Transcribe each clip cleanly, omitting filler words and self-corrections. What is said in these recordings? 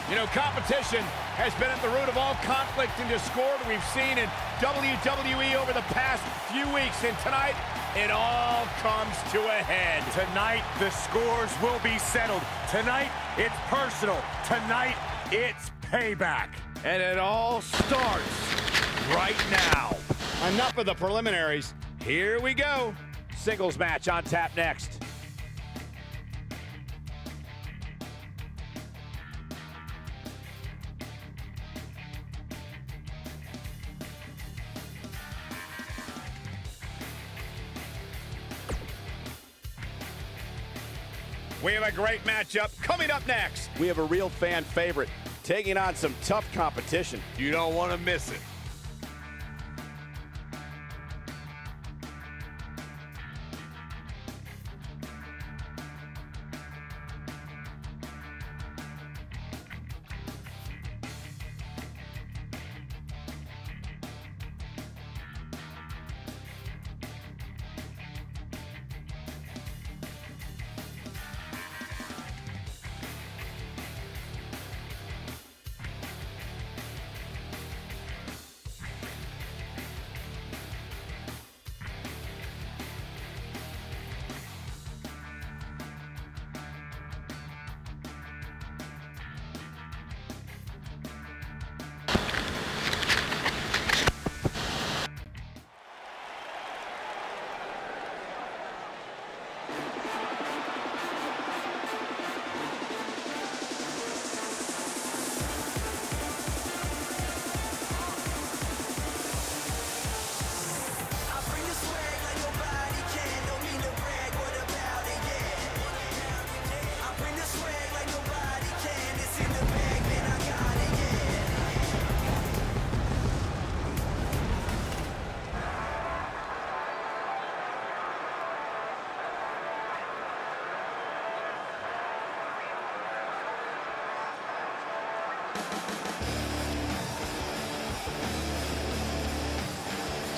You know, competition has been at the root of all conflict and discord we've seen in WWE over the past few weeks, and tonight, it all comes to a head. Tonight, the scores will be settled. Tonight, it's personal. Tonight, it's payback. And it all starts right now. Enough of the preliminaries. Here we go. Singles match on tap next. We have a great matchup coming up next. We have a real fan favorite taking on some tough competition. You don't want to miss it.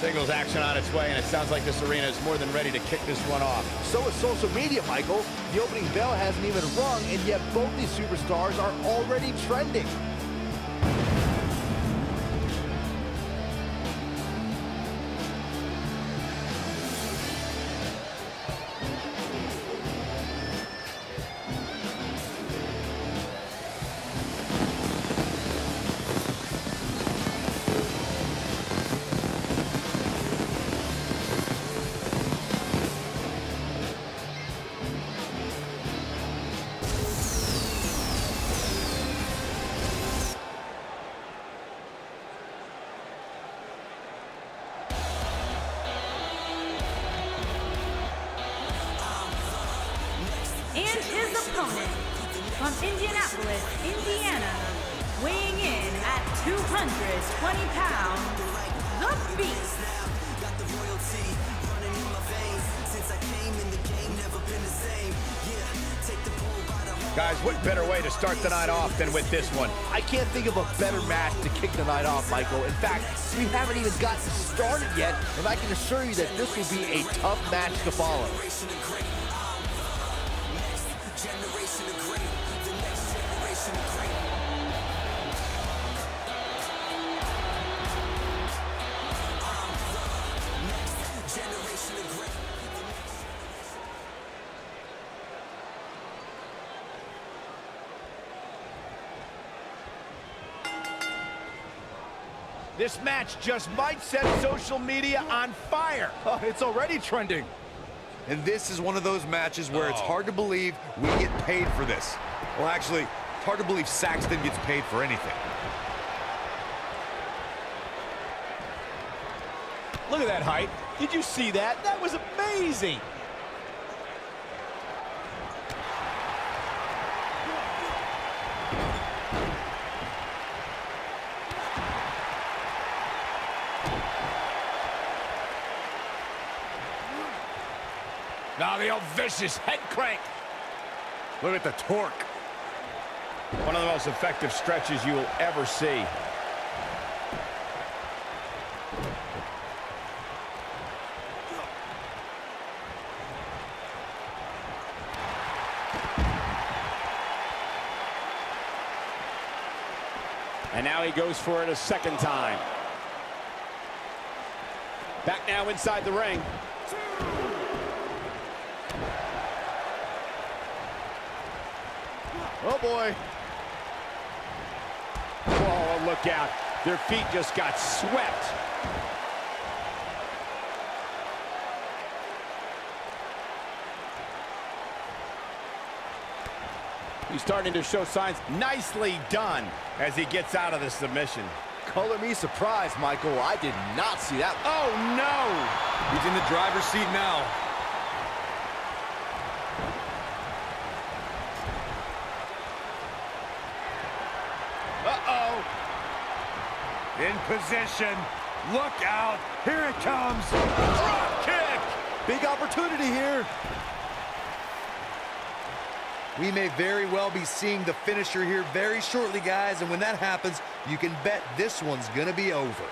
Singles action on its way, and it sounds like this arena is more than ready to kick this one off. So is social media, Michael. The opening bell hasn't even rung, and yet both these superstars are already trending. And his opponent, from Indianapolis, Indiana, weighing in at 220 pounds, the Beast. Guys, what better way to start the night off than with this one? I can't think of a better match to kick the night off, Michael. In fact, we haven't even gotten started yet, and I can assure you that this will be a tough match to follow. This match just might set social media on fire. Oh, it's already trending. And this is one of those matches where it's hard to believe we get paid for this. Well, actually, it's hard to believe Saxton gets paid for anything. Look at that height. Did you see that? That was amazing. Now the old vicious head crank. Look at the torque. One of the most effective stretches you will ever see. And now he goes for it a second time. Back now inside the ring. Oh, boy. Oh, look out. Their feet just got swept. He's starting to show signs. Nicely done as he gets out of the submission. Color me surprised, Michael. I did not see that. Oh, no! He's in the driver's seat now. Uh-oh. In position. Look out. Here it comes. Drop kick! Big opportunity here. We may very well be seeing the finisher here very shortly, guys, and when that happens, you can bet this one's gonna be over.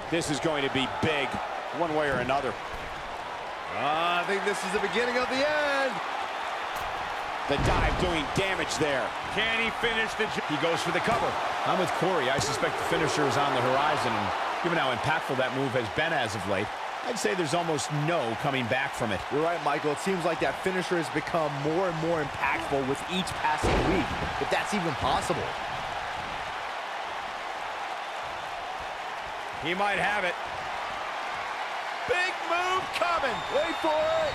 This is going to be big, one way or another. I think this is the beginning of the end. The dive doing damage there. Can he finish the job? He goes for the cover. I'm with Corey. I suspect the finisher is on the horizon, and given how impactful that move has been as of late, I'd say there's almost no coming back from it. You're right, Michael. It seems like that finisher has become more and more impactful with each passing week, if that's even possible. He might have it. Big move coming. Wait for it.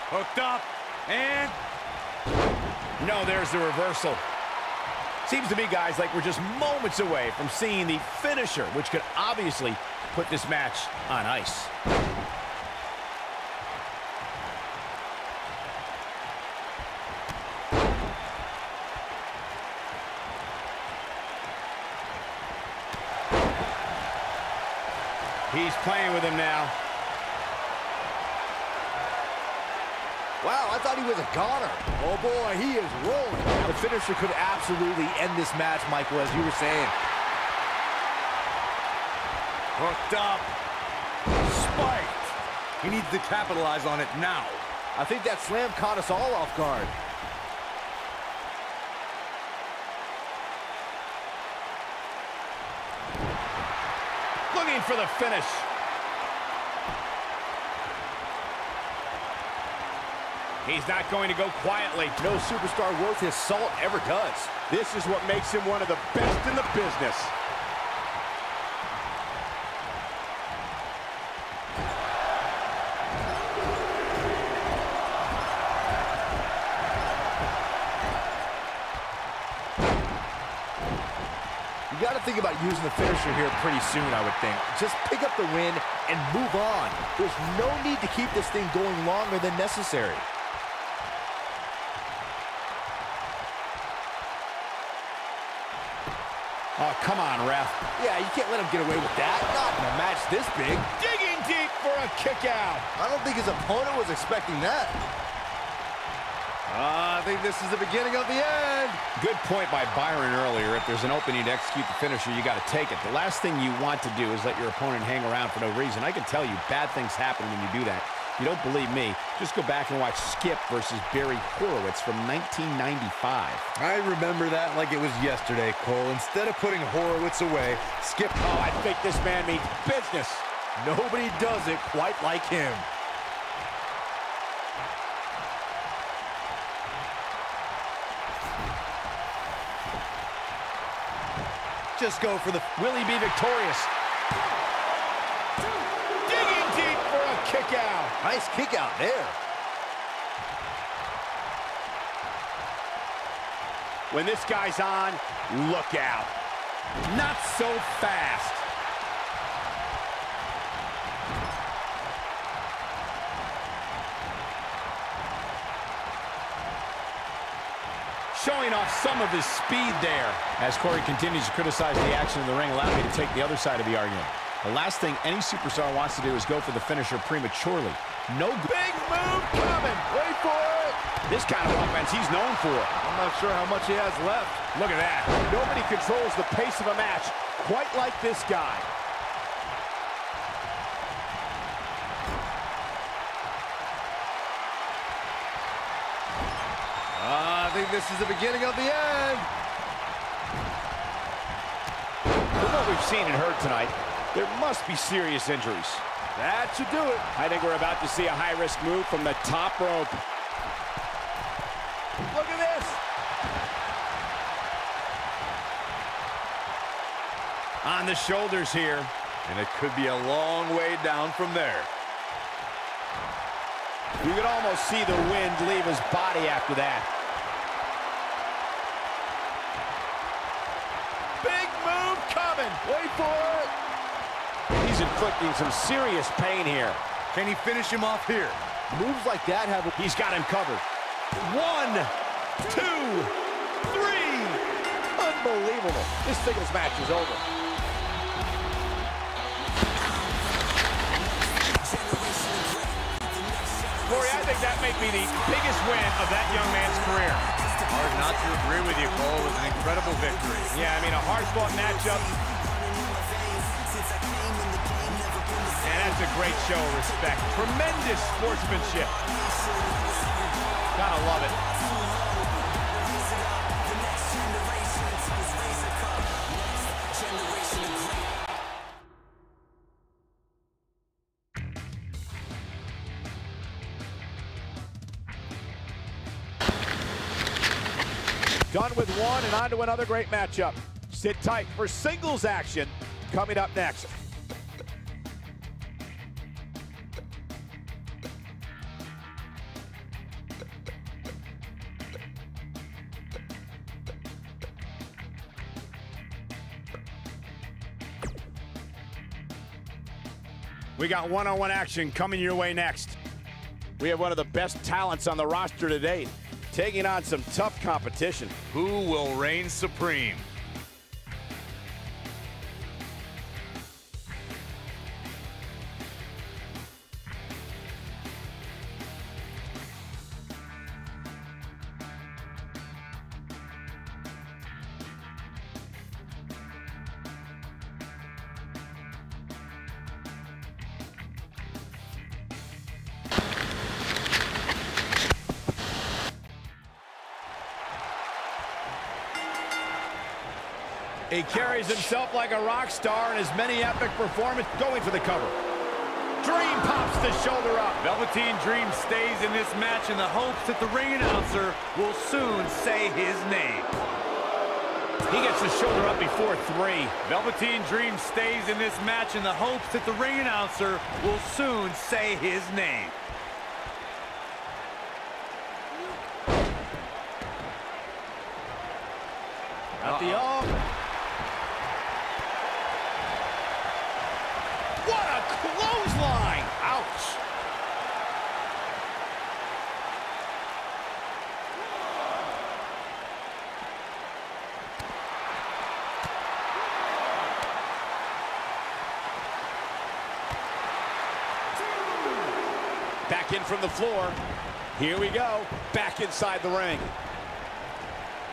Hooked up, and no, there's the reversal. Seems to me, guys, like we're just moments away from seeing the finisher, which could obviously put this match on ice. He's playing with him now. Wow, I thought he was a goner. Oh, boy, he is rolling. The finisher could absolutely end this match, Michael, as you were saying. hooked up. Spiked. He needs to capitalize on it now. I think that slam caught us all off guard. Looking for the finish. He's not going to go quietly. No superstar worth his salt ever does. This is what makes him one of the best in the business. You got to think about using the finisher here pretty soon, I would think. Just pick up the win and move on. There's no need to keep this thing going longer than necessary. Oh, come on, ref. Yeah, you can't let him get away with that. Not in a match this big. Digging deep for a kick out. I don't think his opponent was expecting that. I think this is the beginning of the end. Good point by Byron earlier. If there's an opening to execute the finisher, you got to take it. The last thing you want to do is let your opponent hang around for no reason. I can tell you bad things happen when you do that. If you don't believe me, just go back and watch Skip versus Barry Horowitz from 1995. I remember that like it was yesterday, Cole. Instead of putting Horowitz away, Skip... Oh, I think this man means business. Nobody does it quite like him. Just go for the... Will he be victorious? Digging deep for a kick out. Nice kick out there. When this guy's on, look out. Not so fast. Showing off some of his speed there. As Corey continues to criticize the action in the ring, allow me to take the other side of the argument. The last thing any superstar wants to do is go for the finisher prematurely. No big move coming. Wait for it. This kind of offense he's known for. I'm not sure how much he has left. Look at that. Nobody controls the pace of a match quite like this guy. think this is the beginning of the end. From what we've seen and heard tonight, there must be serious injuries. That should do it. I think we're about to see a high-risk move from the top rope. Look at this. On the shoulders here. And it could be a long way down from there. You could almost see the wind leave his body after that. Big move coming. Wait for it. He's inflicting some serious pain here. Can he finish him off here? Moves like that have... He's got him covered. 1, 2, 3. Unbelievable. This singles match is over. Corey, I think that may be the biggest win of that young man's career. Hard not to agree with you, Cole. It was an incredible victory. Yeah, I mean, a hard-fought matchup. And that's a great show of respect. Tremendous sportsmanship. Gotta love it. Done with one and on to another great matchup. Sit tight for singles action coming up next. We got one-on-one action coming your way next. We have one of the best talents on the roster to date, taking on some tough competition. Who will reign supreme? He carries himself like a rock star in his many epic performance, going for the cover. Dream pops the shoulder up. Velveteen Dream stays in this match in the hopes that the ring announcer will soon say his name. He gets the shoulder up before 3. Velveteen Dream stays in this match in the hopes that the ring announcer will soon say his name. At the arm. What a clothesline! Ouch! Back in from the floor. Here we go. Back inside the ring.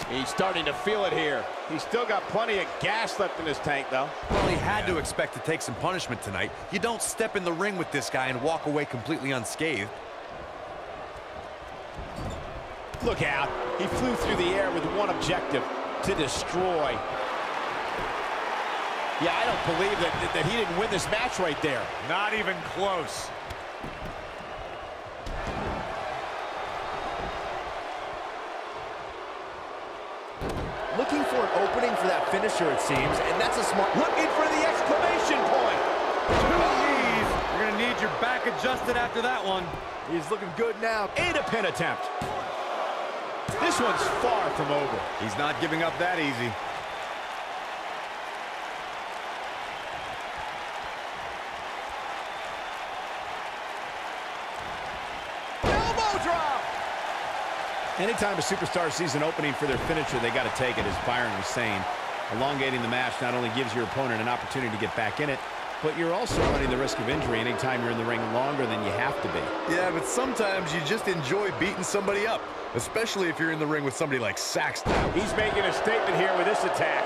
He's starting to feel it here. He's still got plenty of gas left in his tank, though. Well, he had to expect to take some punishment tonight. You don't step in the ring with this guy and walk away completely unscathed. Look out. He flew through the air with one objective, to destroy. Yeah, I don't believe that he didn't win this match right there. Not even close. Looking for an opening for that finisher, it seems, and that's a smart... Looking for the exclamation point. 2 knees. You're going to need your back adjusted after that one. He's looking good now. And a pin attempt. This one's far from over. He's not giving up that easy. Anytime a superstar sees an opening for their finisher, they got to take it, as Byron was saying. Elongating the match not only gives your opponent an opportunity to get back in it, but you're also running the risk of injury anytime you're in the ring longer than you have to be. Yeah, but sometimes you just enjoy beating somebody up, especially if you're in the ring with somebody like Saxton. He's making a statement here with this attack.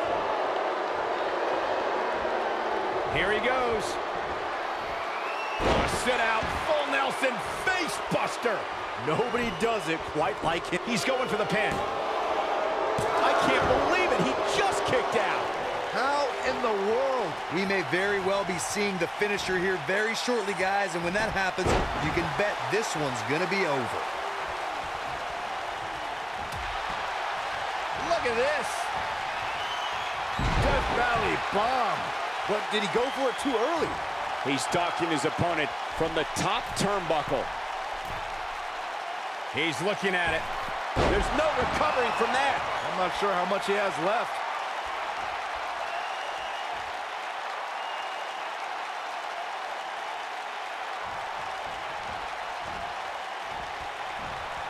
Here he goes. Oh, sit out, full Nelson, face buster. master. Nobody does it quite like him. He's going for the pin. I can't believe it. He just kicked out. How in the world? We may very well be seeing the finisher here very shortly, guys, and when that happens, you can bet this one's gonna be over. Look at this. Death Valley bomb. But did he go for it too early? He's stalking his opponent from the top turnbuckle. He's looking at it. There's no recovering from that. I'm not sure how much he has left.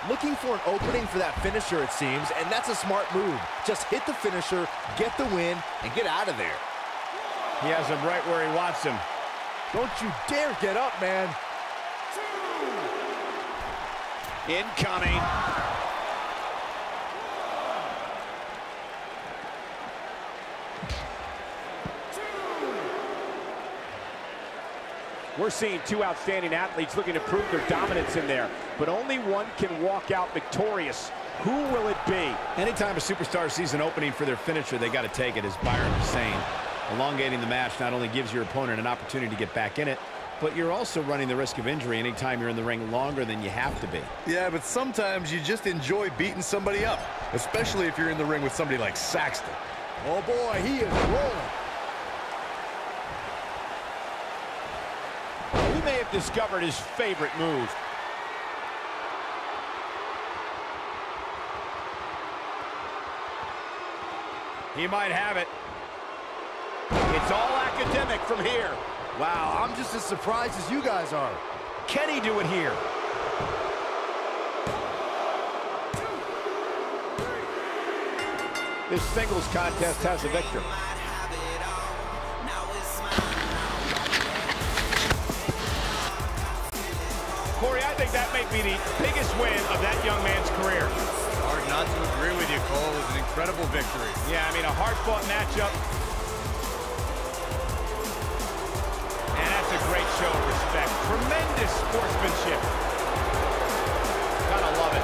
Looking for an opening for that finisher, it seems, and that's a smart move. Just hit the finisher, get the win, and get out of there. He has him right where he wants him. Don't you dare get up, man. Incoming. We're seeing two outstanding athletes looking to prove their dominance in there, but only one can walk out victorious. Who will it be? Anytime a superstar sees an opening for their finisher, they got to take it, as Byron was saying. Elongating the match not only gives your opponent an opportunity to get back in it, but you're also running the risk of injury anytime you're in the ring longer than you have to be. Yeah, but sometimes you just enjoy beating somebody up, especially if you're in the ring with somebody like Saxton. Oh boy, he is rolling. He may have discovered his favorite move. He might have it. It's all academic from here. Wow, I'm just as surprised as you guys are. Can he do it here? This singles contest has a victor. Corey, I think that may be the biggest win of that young man's career. Hard not to agree with you, Cole. It was an incredible victory. Yeah, I mean, a hard-fought matchup. And that's a great show of respect. Tremendous sportsmanship. Gotta love it.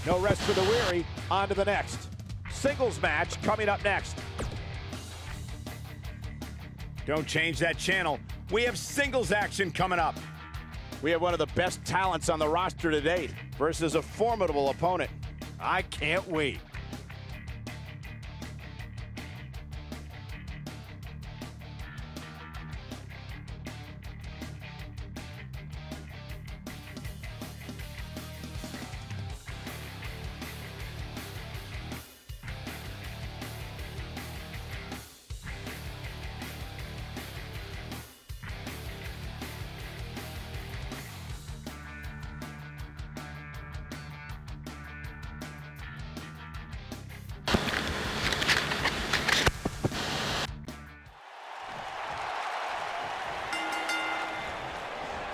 No rest for the weary. On to the next. Singles match coming up next. Don't change that channel. We have singles action coming up. We have one of the best talents on the roster to date versus a formidable opponent. I can't wait.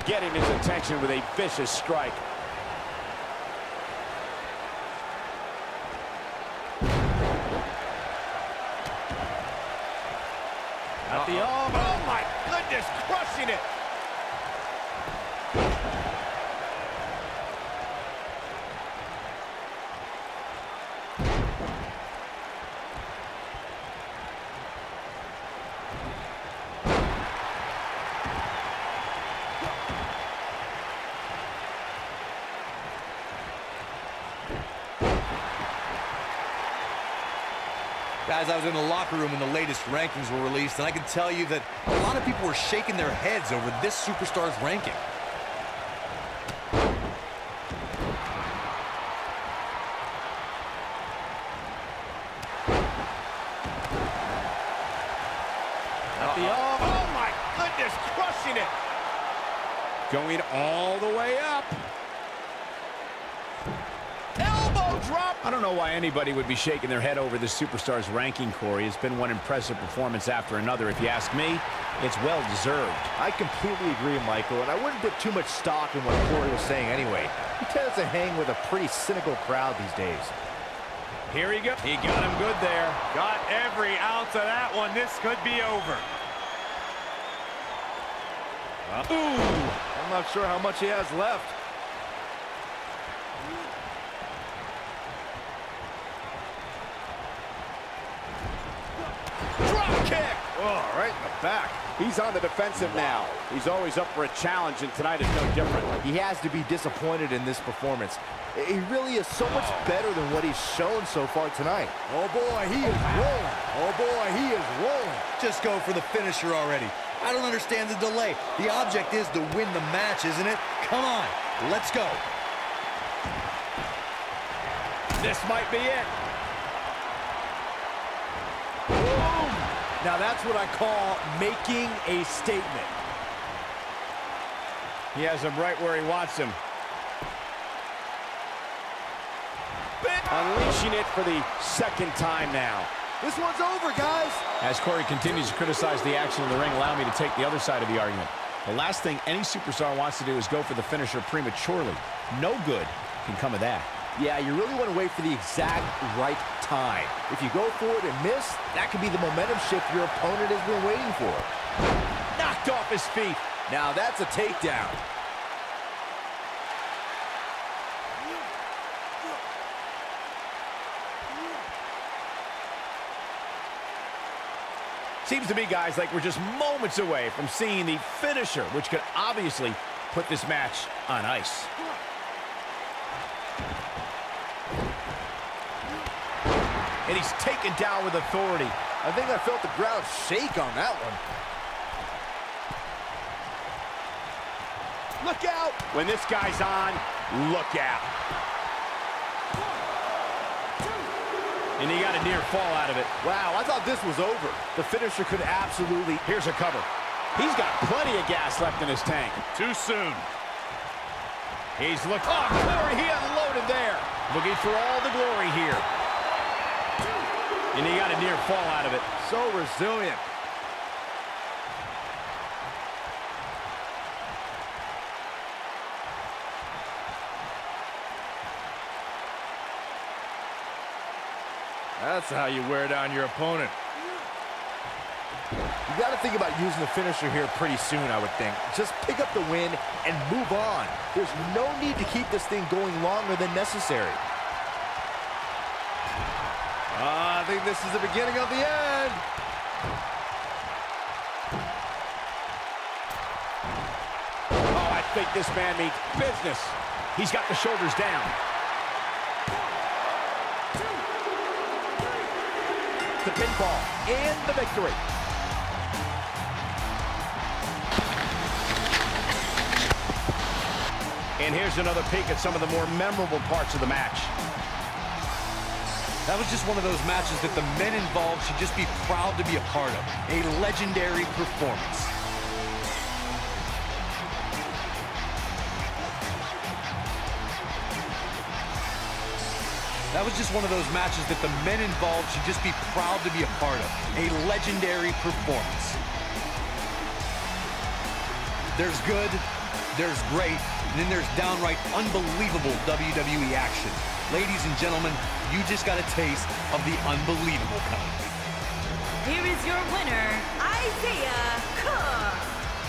Getting his attention with a vicious strike. At the arm. Oh my goodness, crushing it. Guys, I was in the locker room when the latest rankings were released, and I can tell you that a lot of people were shaking their heads over this superstar's ranking. At the arm. Oh my goodness, crushing it. Going all the way up. Elbow drop. I don't know why anybody would be shaking their head over this superstar's ranking, Corey. It's been one impressive performance after another. If you ask me, it's well-deserved. I completely agree, Michael, and I wouldn't put too much stock in what Corey was saying anyway. He tends to hang with a pretty cynical crowd these days. Here he goes. He got him good there. Got every ounce of that one. This could be over. Ooh, I'm not sure how much he has left. Drop kick! Oh, right in the back. He's on the defensive now. He's always up for a challenge, and tonight is no different. He has to be disappointed in this performance. He really is so much better than what he's shown so far tonight. Oh, boy, he is rolling. Oh, boy, he is rolling. Just go for the finisher already. I don't understand the delay. The object is to win the match, isn't it? Come on, let's go. This might be it. Boom! Now that's what I call making a statement. He has him right where he wants him. Unleashing it for the second time now. This one's over, guys. As Corey continues to criticize the action in the ring, allow me to take the other side of the argument. The last thing any superstar wants to do is go for the finisher prematurely. No good can come of that. Yeah, you really want to wait for the exact right time. If you go for it and miss, that could be the momentum shift your opponent has been waiting for. Knocked off his feet. Now that's a takedown. Seems to me, guys, like we're just moments away from seeing the finisher, which could obviously put this match on ice. And he's taken down with authority. I think I felt the ground shake on that one. Look out! When this guy's on, look out. And he got a near fall out of it. Wow, I thought this was over. The finisher could absolutely... Here's a cover. He's got plenty of gas left in his tank. Too soon. He's looking... Oh, Corey, he unloaded there. Looking for all the glory here. And he got a near fall out of it. So resilient. That's how you wear down your opponent. You got to think about using the finisher here pretty soon, I would think. Just pick up the win and move on. There's no need to keep this thing going longer than necessary. I think this is the beginning of the end. Oh, I think this man means business. He's got the shoulders down. The pinfall and the victory. And here's another peek at some of the more memorable parts of the match. That was just one of those matches that the men involved should just be proud to be a part of. A legendary performance. That was just one of those matches that the men involved should just be proud to be a part of. A legendary performance. There's good, there's great, and then there's downright unbelievable WWE action. Ladies and gentlemen, you just got a taste of the unbelievable kind. Here is your winner, Isaiah Cook.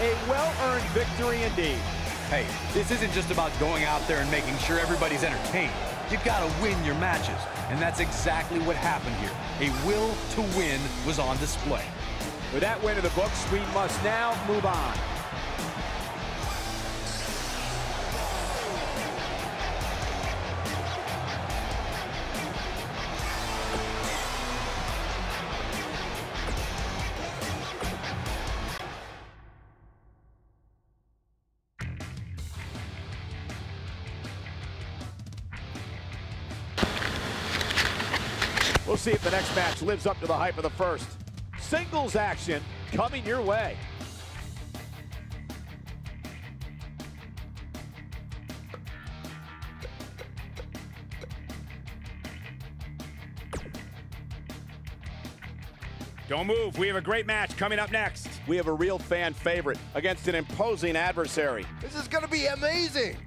A well-earned victory indeed. Hey, this isn't just about going out there and making sure everybody's entertained. You've got to win your matches, and that's exactly what happened here. A will to win was on display. With that win in the books, we must now move on. We'll see if the next match lives up to the hype of the first. Singles action coming your way. Don't move. We have a great match coming up next. We have a real fan favorite against an imposing adversary. This is going to be amazing.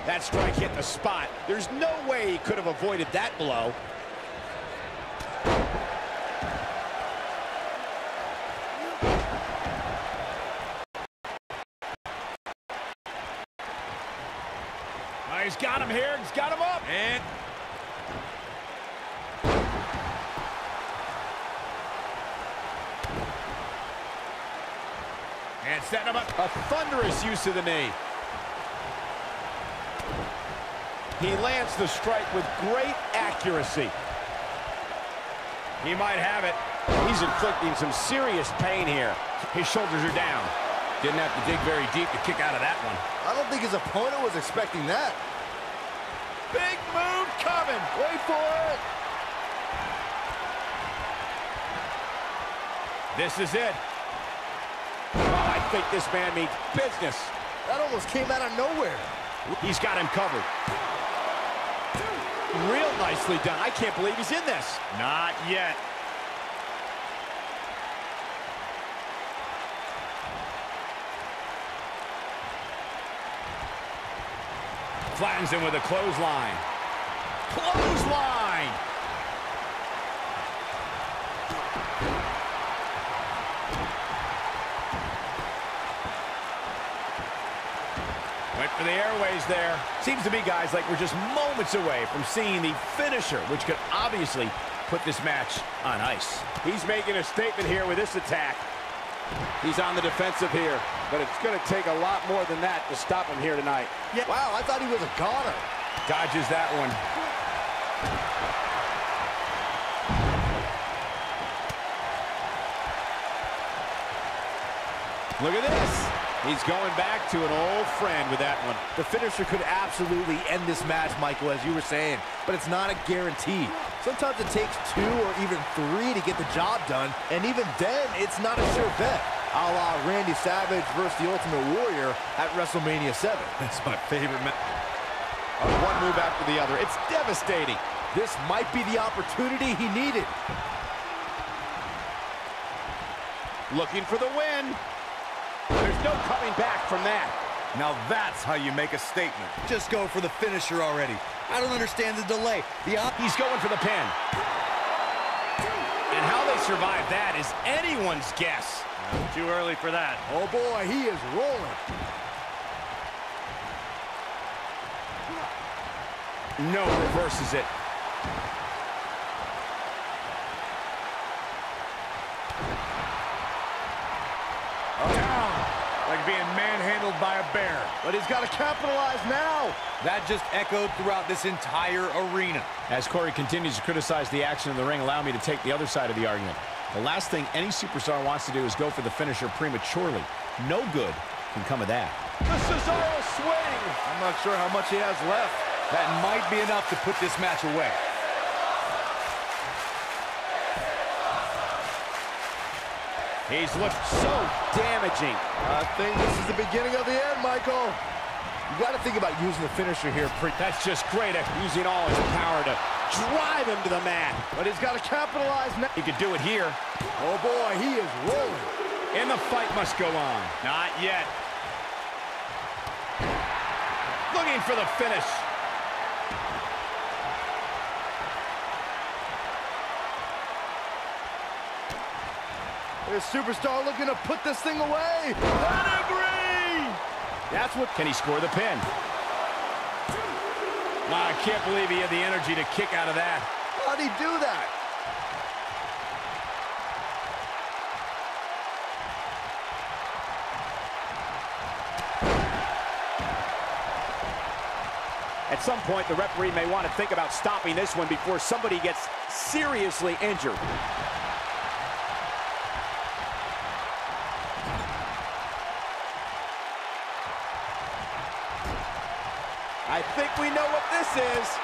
That strike hit the spot. There's no way he could have avoided that blow. Oh, he's got him here. He's got him up. And setting him up. A thunderous use of the knee. He lands the strike with great accuracy. He might have it. He's inflicting some serious pain here. His shoulders are down. Didn't have to dig very deep to kick out of that one. I don't think his opponent was expecting that. Big move coming. Wait for it. This is it. Oh, I think this man means business. That almost came out of nowhere. He's got him covered. Real nicely done. I can't believe he's in this. Not yet. Flattens him with a clothesline. Clothesline! Went for the airways there. Seems to be, guys, like we're just moments away from seeing the finisher, which could obviously put this match on ice. He's making a statement here with this attack. He's on the defensive here, but it's going to take a lot more than that to stop him here tonight. Yeah. Wow, I thought he was a goner. Dodges that one. Look at this. He's going back to an old friend with that one. The finisher could absolutely end this match, Michael, as you were saying, but it's not a guarantee. Sometimes it takes 2 or even 3 to get the job done, and even then, it's not a sure bet. A la Randy Savage versus the Ultimate Warrior at WrestleMania 7. That's my favorite match. One move after the other. It's devastating. This might be the opportunity he needed. Looking for the win. There's no coming back from that. Now that's how you make a statement. Just go for the finisher already. I don't understand the delay. He's going for the pin. And how they survive that is anyone's guess. Too early for that. Oh boy, he is rolling. No, reverses it. Like being manhandled by a bear. But he's got to capitalize now. That just echoed throughout this entire arena. As Corey continues to criticize the action in the ring, allow me to take the other side of the argument. The last thing any superstar wants to do is go for the finisher prematurely. No good can come of that. The Cesaro swing. I'm not sure how much he has left. That might be enough to put this match away. He's looked so damaging. I think this is the beginning of the end, Michael. You got to think about using the finisher here. That's just great at using all his power to drive him to the mat. But he's got to capitalize now. He could do it here. Oh, boy, he is rolling. And the fight must go on. Not yet. Looking for the finish. This superstar looking to put this thing away. Pedigree! That's what... Can he score the pin? I can't believe he had the energy to kick out of that. How'd he do that? At some point, the referee may want to think about stopping this one before somebody gets seriously injured. I think we know what this is.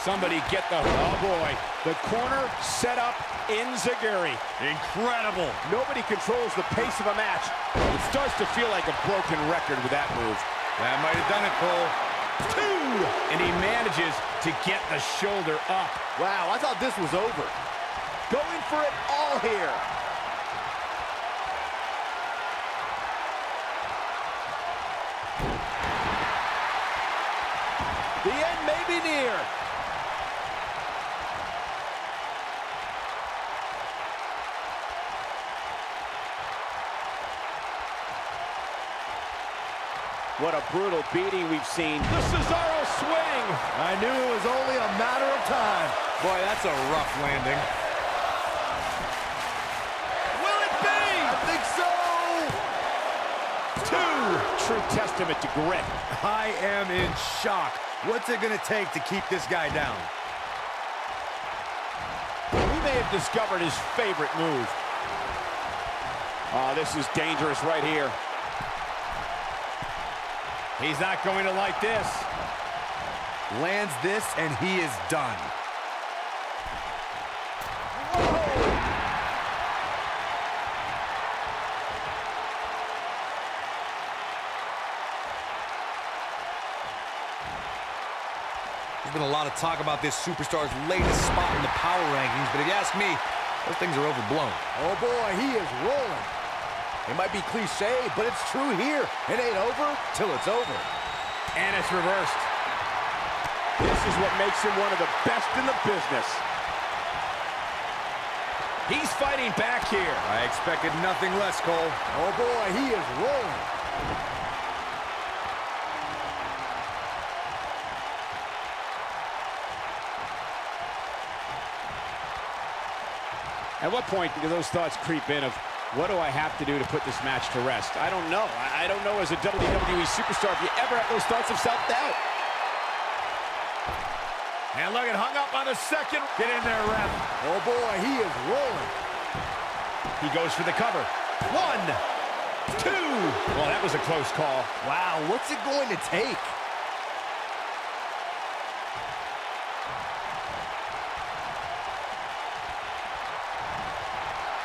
Somebody get the... Oh, boy. The corner set up in Zaguri. Incredible. Nobody controls the pace of a match. It starts to feel like a broken record with that move. That might have done it, Cole. 2! And he manages to get the shoulder up. Wow, I thought this was over. Going for it all here. The end may be near. What a brutal beating we've seen. The Cesaro swing. I knew it was only a matter of time. Boy, that's a rough landing. Will it be? I think so. 2. True testament to grit. I am in shock. What's it gonna take to keep this guy down? He may have discovered his favorite move. Oh, this is dangerous right here. He's not going to like this. Lands this, and he is done. There's been a lot of talk about this superstar's latest spot in the power rankings, but if you ask me, those things are overblown. Oh, boy, he is rolling. It might be cliche, but it's true here. It ain't over till it's over. And it's reversed. This is what makes him one of the best in the business. He's fighting back here. I expected nothing less, Cole. Oh, boy, he is rolling. At what point do those thoughts creep in of, what do I have to do to put this match to rest? I don't know. I don't know as a WWE superstar if you ever have those thoughts of self-doubt. And look, it hung up on the second. Get in there, ref. Oh, boy, he is rolling. He goes for the cover. 1, 2. Well, that was a close call. Wow, what's it going to take?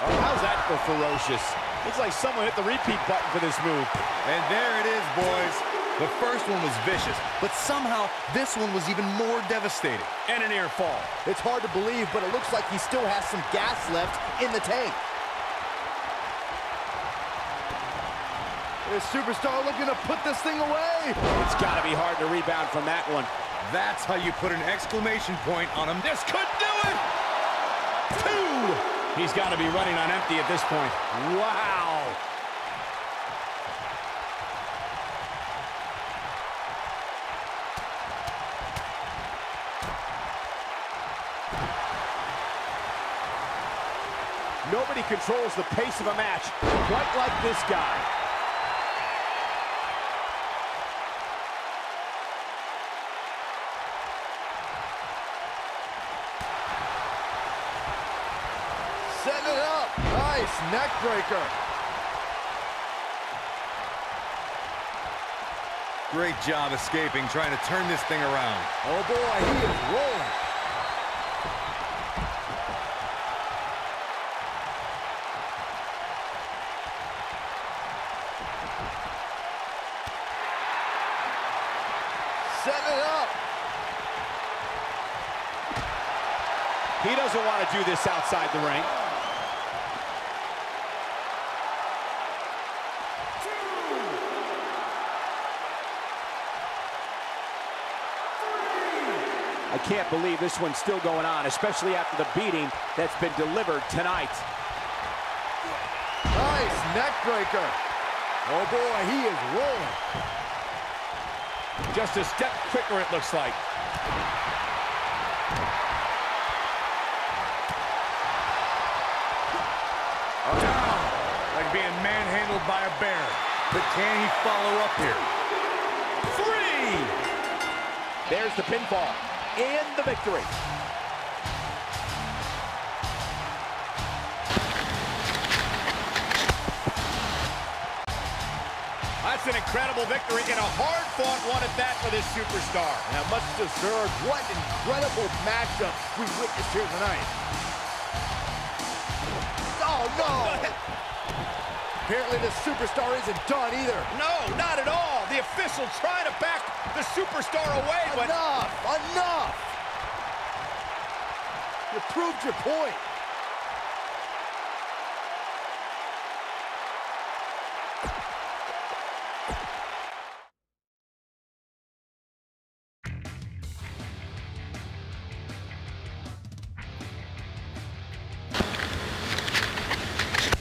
Oh, how's that for ferocious? Looks like someone hit the repeat button for this move. And there it is, boys. The first one was vicious, but somehow this one was even more devastating. And a near fall. It's hard to believe, but it looks like he still has some gas left in the tank. This superstar looking to put this thing away. It's got to be hard to rebound from that one. That's how you put an exclamation point on him. This could do it! 2! He's got to be running on empty at this point. Wow. Nobody controls the pace of a match quite like this guy. Setting it up. Nice neck breaker. Great job escaping, trying to turn this thing around. Oh, boy, he is rolling. Setting it up. He doesn't want to do this outside the ring. I can't believe this one's still going on, especially after the beating that's been delivered tonight. Nice neck breaker. Oh, boy, he is rolling. Just a step quicker, it looks like. Oh, down. Like being manhandled by a bear. But can he follow up here? 3! There's the pinfall and the victory. That's an incredible victory and a hard-fought one at that for this superstar. Now, much deserved. What incredible matchup we witnessed here tonight. Oh, no! Apparently, the superstar isn't done either. No, not at all. The official trying to back the superstar away, but... Enough! Enough! You proved your point.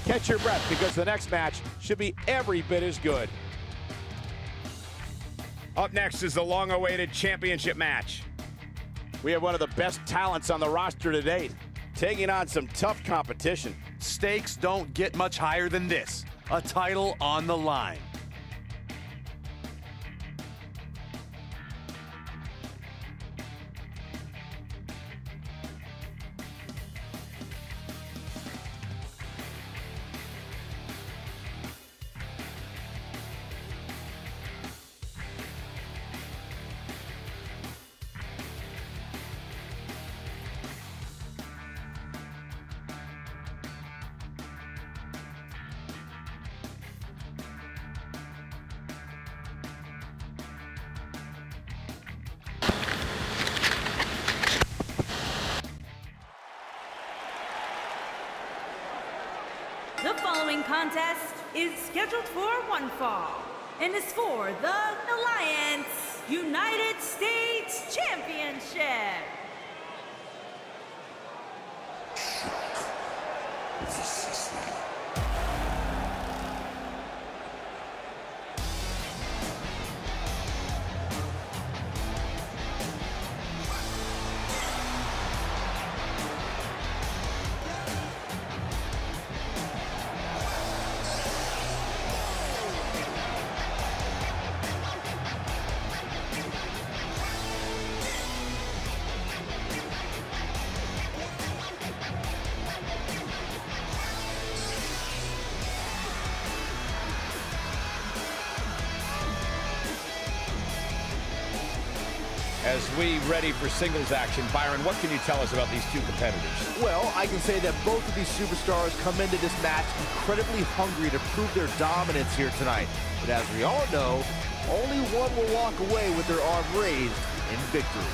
Catch your breath, because the next match should be every bit as good. Up next is the long-awaited championship match. We have one of the best talents on the roster to date, taking on some tough competition. Stakes don't get much higher than this. A title on the line. The following contest is scheduled for one fall and is for the Alliance United States Championship. As we ready for singles action, Byron, what can you tell us about these two competitors? Well, I can say that both of these superstars come into this match incredibly hungry to prove their dominance here tonight. But as we all know, only one will walk away with their arm raised in victory.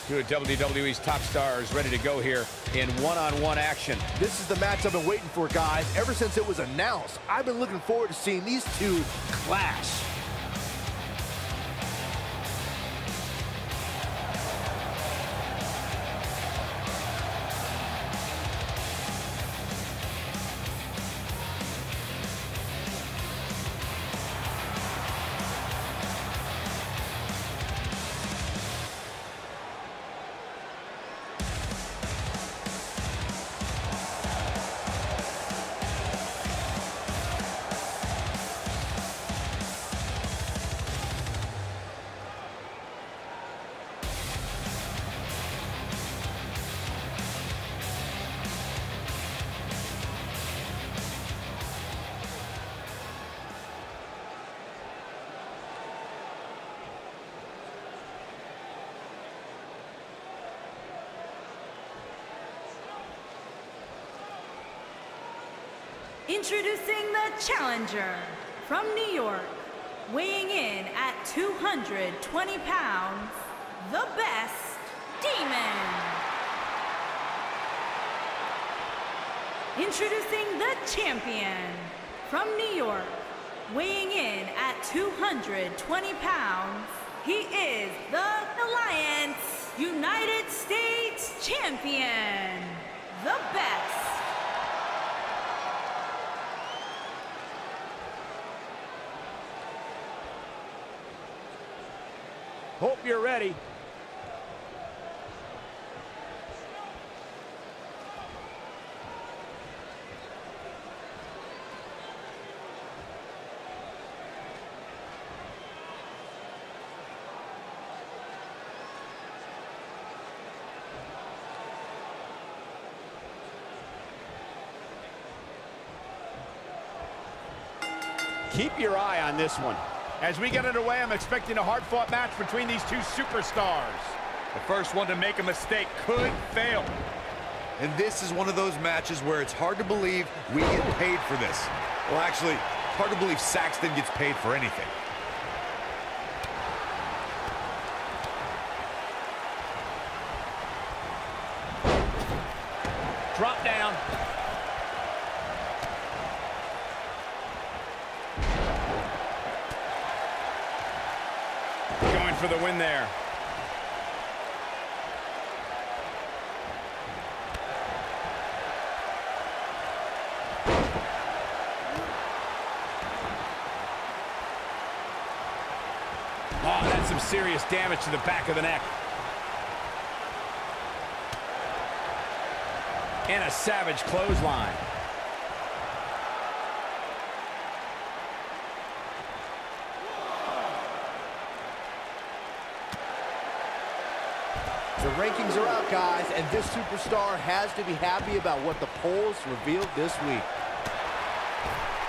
Two of WWE's top stars ready to go here in one-on-one action. This is the match I've been waiting for, guys. Ever since it was announced, I've been looking forward to seeing these two clash. Introducing the challenger from New York, weighing in at 220 pounds, the Best Demon. Introducing the champion from New York, weighing in at 220 pounds, he is the Alliance United States Champion, the Best. Hope you're ready. Keep your eye on this one. As we get underway, I'm expecting a hard-fought match between these two superstars. The first one to make a mistake could fail. And this is one of those matches where it's hard to believe we get paid for this. Well, actually, hard to believe Saxton gets paid for anything. Drop down. Going for the win there. Oh, that's some serious damage to the back of the neck. And a savage clothesline. The rankings are out, guys, and this superstar has to be happy about what the polls revealed this week.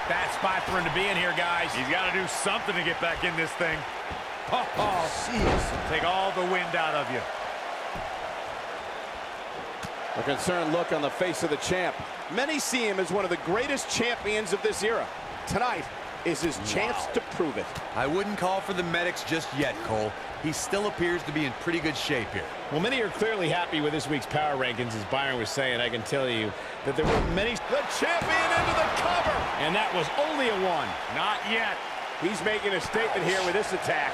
Bad spot for him to be in here, guys. He's got to do something to get back in this thing. Oh, jeez. Take all the wind out of you. A concerned look on the face of the champ. Many see him as one of the greatest champions of this era. Tonight is his chance to prove it. I wouldn't call for the medics just yet, Cole. He still appears to be in pretty good shape here. Well, many are clearly happy with this week's power rankings. As Byron was saying, I can tell you that there were many. The champion into the cover. And that was only a one. Not yet. He's making a statement here with this attack.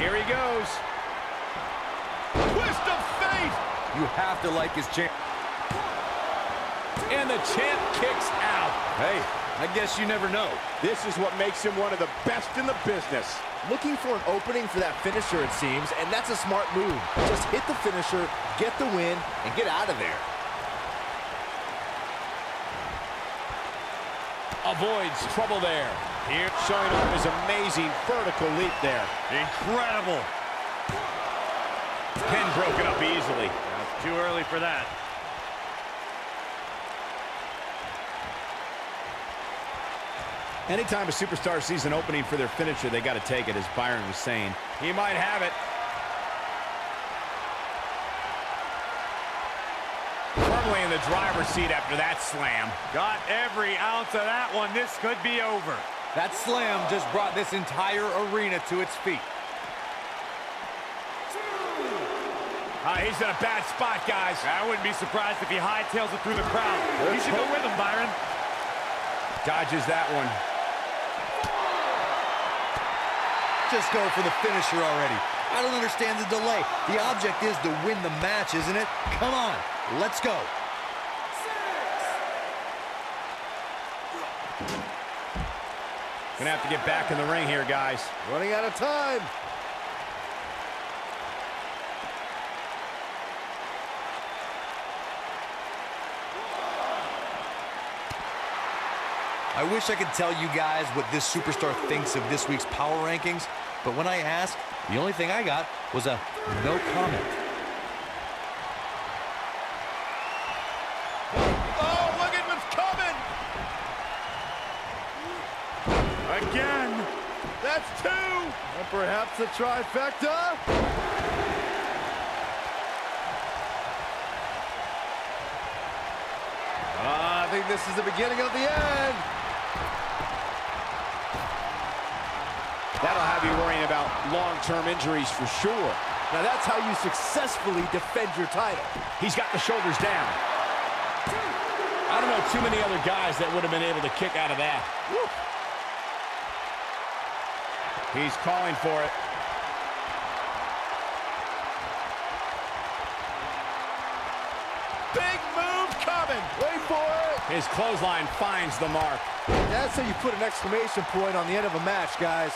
Here he goes. Twist of fate. You have to like his champ. And the champ kicks out. Hey, I guess you never know. This is what makes him one of the best in the business. Looking for an opening for that finisher, it seems, and that's a smart move. Just hit the finisher, get the win, and get out of there. Avoids trouble there. Here, showing off his amazing vertical leap there. Incredible. Pin broken up easily. That's too early for that. Anytime a superstar sees an opening for their finisher, they got to take it, as Byron was saying. He might have it. Firmly in the driver's seat after that slam. Got every ounce of that one. This could be over. That slam just brought this entire arena to its feet. He's in a bad spot, guys. I wouldn't be surprised if he hightails it through the crowd. You should go with him, Byron. Dodges that one. Just go for the finisher already. I don't understand the delay. The object is to win the match, isn't it? Come on, let's go. Gonna have to get back in the ring here, guys. Running out of time. I wish I could tell you guys what this superstar thinks of this week's power rankings, but when I asked, the only thing I got was a no comment. Oh, look at what's coming! Again! That's two! And perhaps a trifecta. think this is the beginning of the end. That'll have you worrying about long-term injuries for sure. Now that's how you successfully defend your title. He's got the shoulders down. I don't know too many other guys that would have been able to kick out of that. Woo. He's calling for it. Big move coming. Wait for it. His clothesline finds the mark. That's how you put an exclamation point on the end of a match, guys.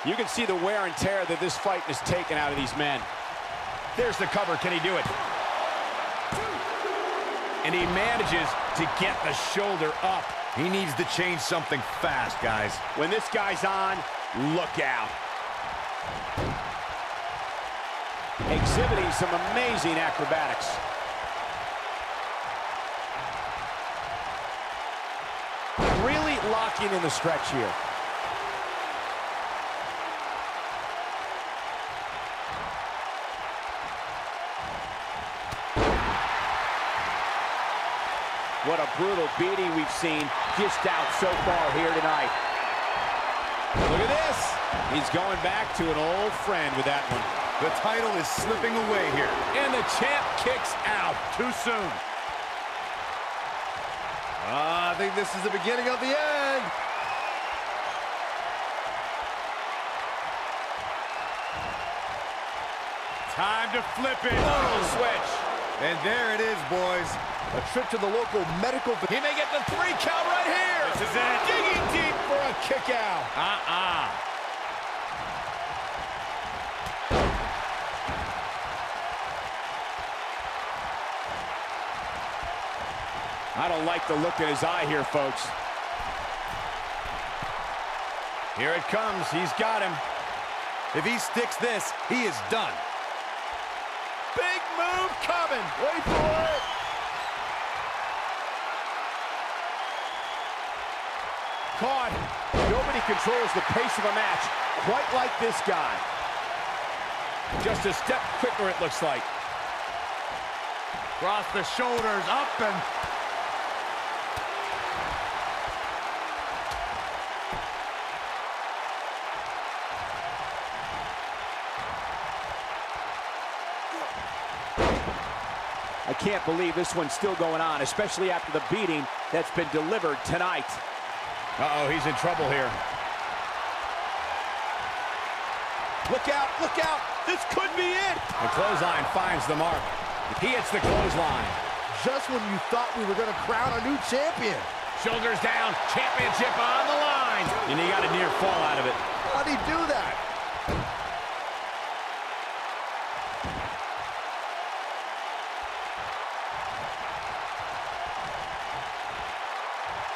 You can see the wear and tear that this fight has taken out of these men. There's the cover. Can he do it? And he manages to get the shoulder up. He needs to change something fast, guys. When this guy's on, look out. Exhibiting some amazing acrobatics. Really locking in the stretch here. What a brutal beating we've seen dished out so far here tonight. Look at this. He's going back to an old friend with that one. The title is slipping away here. And the champ kicks out too soon. I think this is the beginning of the end. Time to flip it. Oh, switch. And there it is, boys. A trip to the local medical... He may get the 3 count right here. This is it. Digging deep for a kick out. I don't like the look in his eye here, folks. Here it comes. He's got him. If he sticks this, he is done. Big move coming. Wait for it. Caught. Nobody controls the pace of a match quite like this guy. Just a step quicker, it looks like. Cross the shoulders, up and... I can't believe this one's still going on, especially after the beating that's been delivered tonight. Uh-oh, he's in trouble here. Look out, look out. This could be it. The clothesline finds the mark. He hits the clothesline. Just when you thought we were going to crown a new champion. Shoulders down, championship on the line. And he got a near fall out of it. How'd he do that?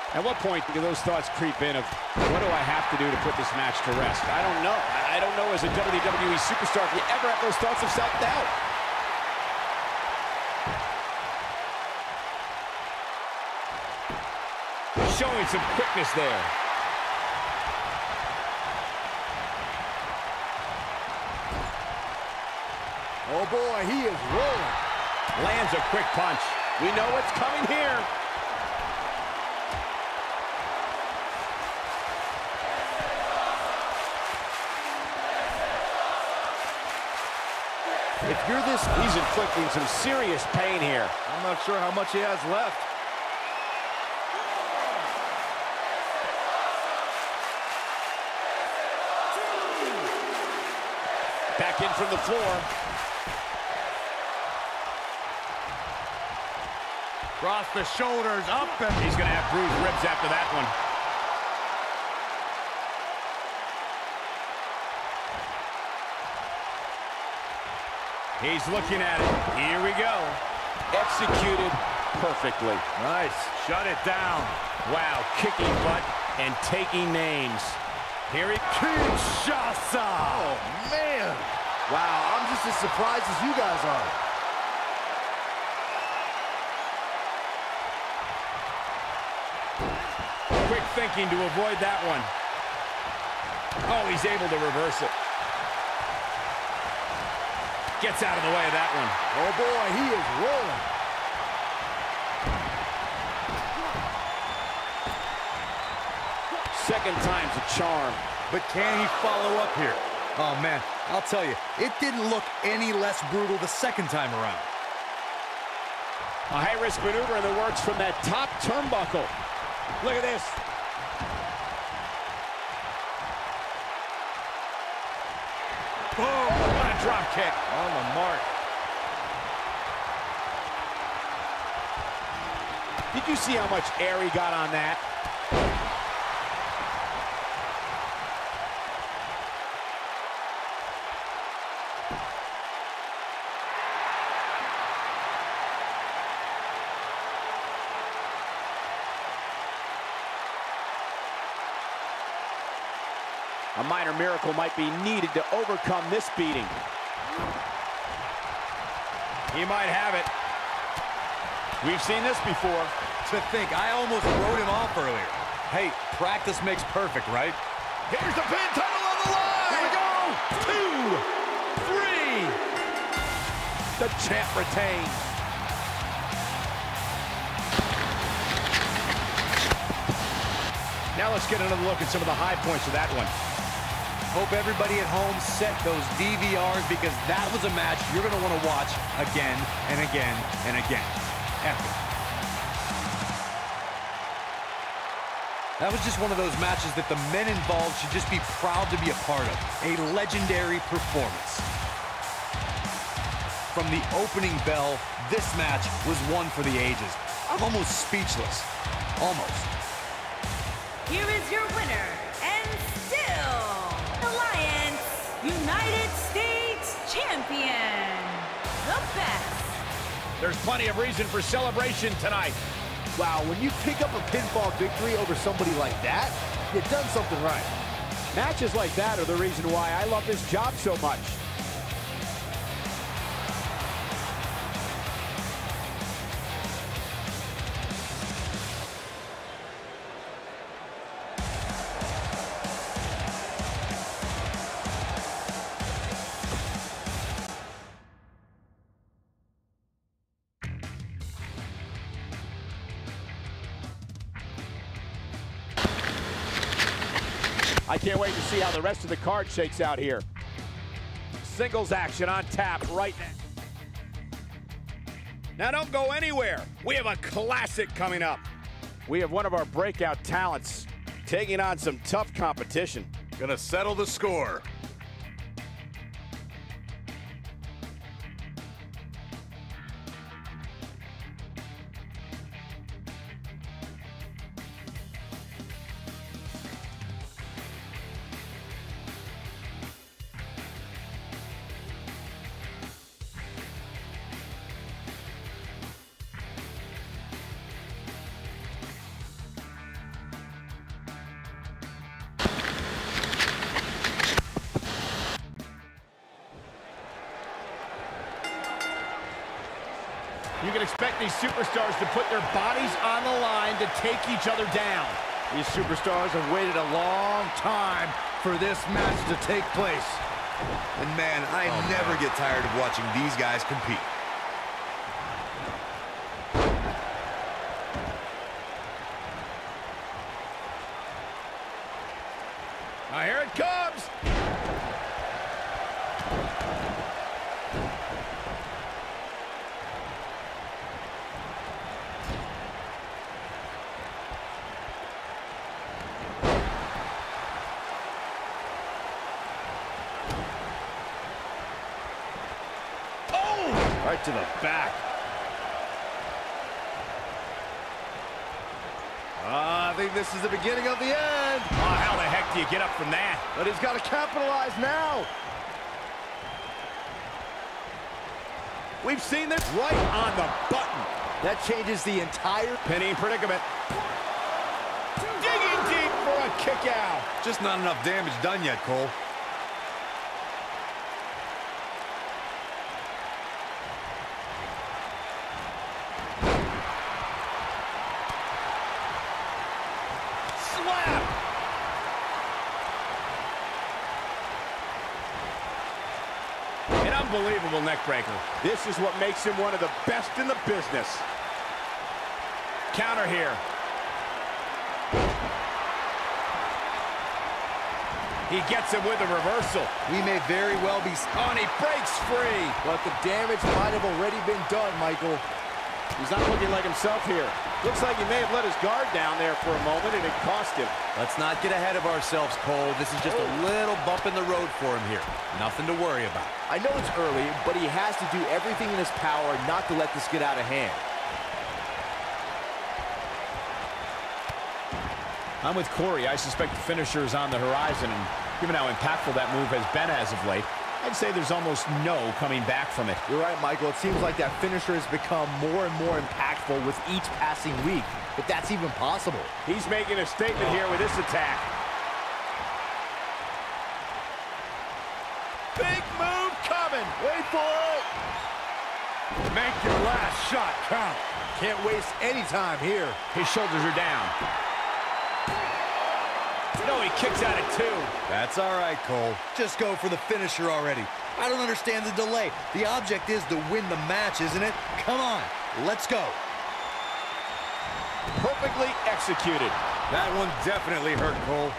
At what point do those thoughts creep in of, what do I have to do to put this match to rest? I don't know. I don't know as a WWE superstar if you ever have those thoughts of self-doubt. Showing some quickness there. Oh boy, he is rolling. Lands a quick punch. We know what's coming here. If you're this... He's inflicting some serious pain here. I'm not sure how much he has left. Back in from the floor. Cross the shoulders, up and... He's going to have bruised ribs after that one. He's looking at it. Here we go. Executed perfectly. Nice. Shut it down. Wow, kicking butt and taking names. Here he Kinshasa! Oh, man. Wow, I'm just as surprised as you guys are. Quick thinking to avoid that one. Oh, he's able to reverse it. Gets out of the way of that one. Oh, boy, he is rolling. Second time's a charm. But can he follow up here? Oh, man, I'll tell you, it didn't look any less brutal the second time around. A high-risk maneuver in the works from that top turnbuckle. Look at this. Boom, what a drop kick. On the mark. Did you see how much air he got on that? A minor miracle might be needed to overcome this beating. He might have it. We've seen this before. To think, I almost wrote him off earlier. Hey, practice makes perfect, right? Here's the pin, title on the line. Here we go. 2, 3. The champ retains. Now let's get another look at some of the high points of that one. Hope everybody at home set those DVRs because that was a match you're going to want to watch again and again and again. Epic. That was just one of those matches that the men involved should just be proud to be a part of. A legendary performance. From the opening bell, this match was one for the ages. I'm almost speechless. Almost. Here is your winner, and still United States Champion, the best. There's plenty of reason for celebration tonight. Wow, when you pick up a pinfall victory over somebody like that, you've done something right. Matches like that are the reason why I love this job so much. I can't wait to see how the rest of the card shakes out here. Singles action on tap right now. Now don't go anywhere. We have a classic coming up. We have one of our breakout talents taking on some tough competition. Gonna settle the score. You can expect these superstars to put their bodies on the line to take each other down. These superstars have waited a long time for this match to take place. And man, I never get tired of watching these guys compete. Now here it comes. Right to the back. I think this is the beginning of the end. Oh, how the heck do you get up from that? But he's got to capitalize now. We've seen this right on the button. That changes the entire Pinning predicament. Digging deep for a kick out. Just not enough damage done yet, Cole. Unbelievable neck breaker. This is what makes him one of the best in the business. Counter here. He gets it with a reversal. We may very well be... Oh, and he breaks free. But the damage might have already been done, Michael. He's not looking like himself here. Looks like he may have let his guard down there for a moment, and it cost him. Let's not get ahead of ourselves, Cole. This is just a little bump in the road for him here. Nothing to worry about. I know it's early, but he has to do everything in his power not to let this get out of hand. I'm with Corey. I suspect the finisher is on the horizon, and given how impactful that move has been as of late, I'd say there's almost no coming back from it. You're right, Michael. It seems like that finisher has become more and more impactful with each passing week, if that's even possible. He's making a statement here with this attack. Big move coming. Wait for it. Make your last shot count. Can't waste any time here. His shoulders are down. No, he kicks out at 2. That's all right, Cole. Just go for the finisher already. I don't understand the delay. The object is to win the match, isn't it? Come on, let's go. Perfectly executed. That one definitely hurt, Cole.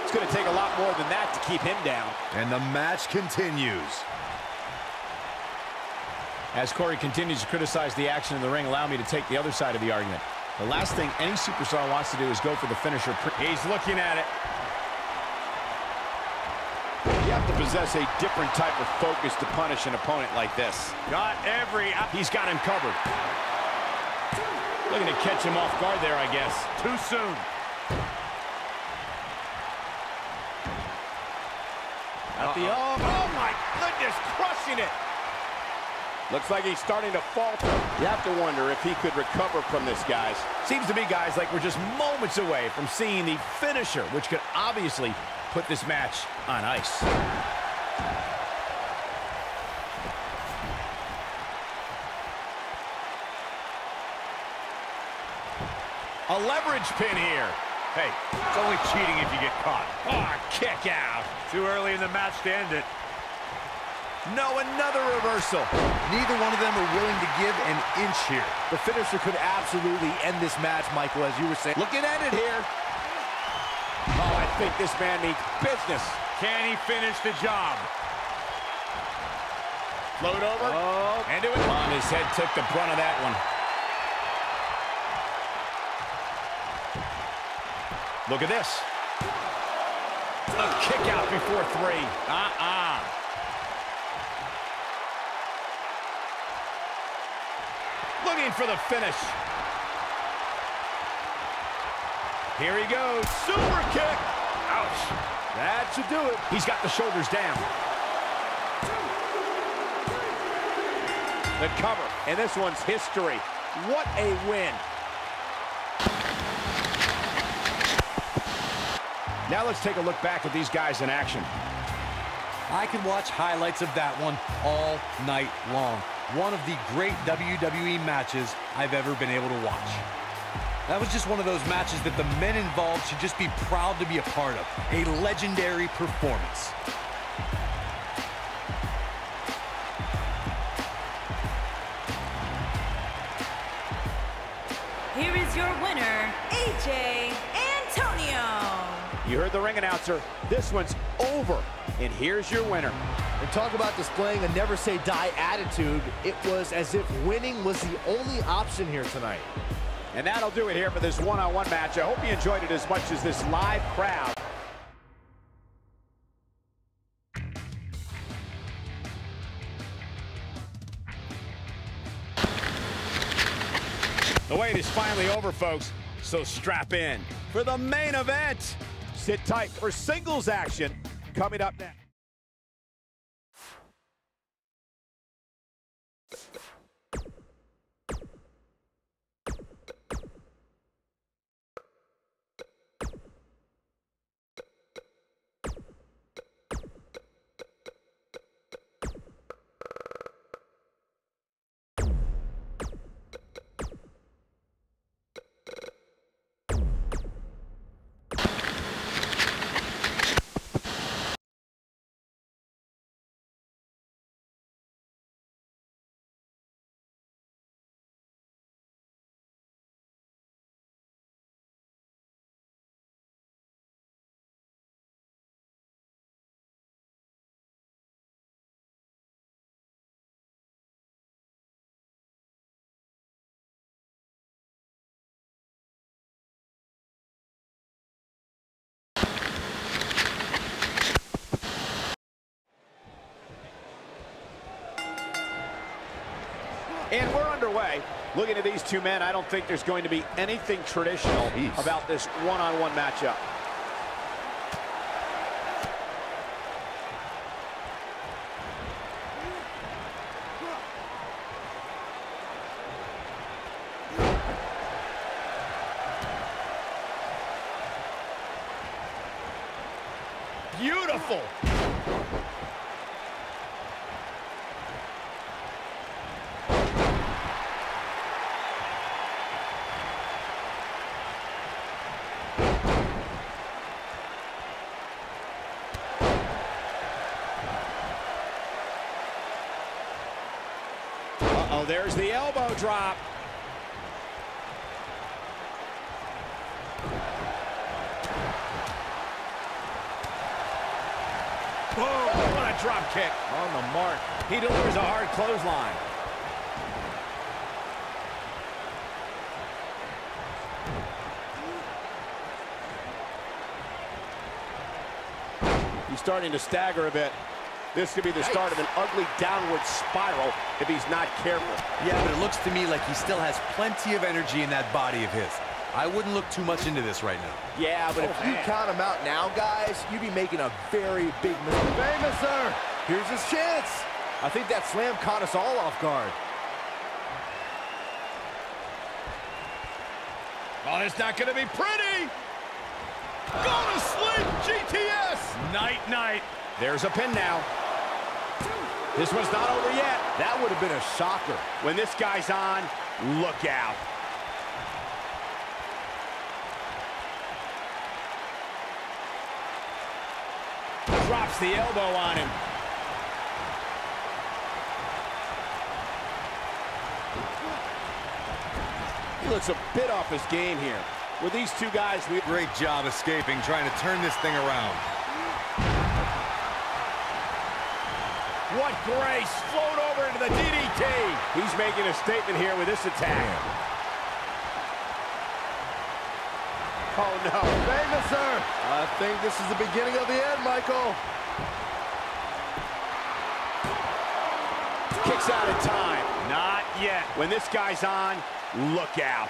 It's going to take a lot more than that to keep him down. And the match continues. As Corey continues to criticize the action in the ring, allow me to take the other side of the argument. The last thing any superstar wants to do is go for the finisher. He's looking at it. You have to possess a different type of focus to punish an opponent like this. He's got him covered. Looking to catch him off guard there, I guess. Too soon. Oh, my goodness, crushing it. Looks like he's starting to falter. You have to wonder if he could recover from this, guys. Seems to me, guys, like we're just moments away from seeing the finisher, which could obviously put this match on ice. A leverage pin here. Hey, it's only cheating if you get caught. Oh, kick out. Too early in the match to end it. No, another reversal. Neither one of them are willing to give an inch here. The finisher could absolutely end this match, Michael, as you were saying. Looking at it here. Oh, I think this man needs business. Can he finish the job? Float over. Oh. And do it. On his head took the brunt of that one. Look at this. A kick out before 3. Looking for the finish. Here he goes. Super kick. Ouch. That should do it. He's got the shoulders down. The cover. And this one's history. What a win. Now let's take a look back at these guys in action. I could watch highlights of that one all night long. One of the great WWE matches I've ever been able to watch. That was just one of those matches that the men involved should just be proud to be a part of. A legendary performance. Here is your winner, AJ Antonio. You heard the ring announcer. This one's over. And here's your winner. And talk about displaying a never-say-die attitude. It was as if winning was the only option here tonight. And that'll do it here for this one-on-one match. I hope you enjoyed it as much as this live crowd. The wait is finally over, folks, so strap in for the main event. Sit tight for singles action coming up next. And we're underway. Looking at these two men, I don't think there's going to be anything traditional about this one-on-one matchup. Beautiful. Uh-oh, there's the elbow drop. Boom! What a drop kick. On the mark. He delivers a hard clothesline. He's starting to stagger a bit. This could be the start of an ugly downward spiral if he's not careful. Yeah, but it looks to me like he still has plenty of energy in that body of his. I wouldn't look too much into this right now. Yeah, but if you count him out now, guys, you'd be making a very big mistake. Famous, sir. Here's his chance. I think that slam caught us all off guard. Oh, it's not going to be pretty. Go to sleep, GTS. Night, night. There's a pin now. This one's not over yet. That would have been a shocker. When this guy's on, look out. Drops the elbow on him. He looks a bit off his game here. With these two guys, Great job escaping, trying to turn this thing around. What grace. Float over into the DDT. He's making a statement here with this attack. Oh, no. Famous, sir. I think this is the beginning of the end, Michael. Kicks out in time. Not yet. When this guy's on, look out.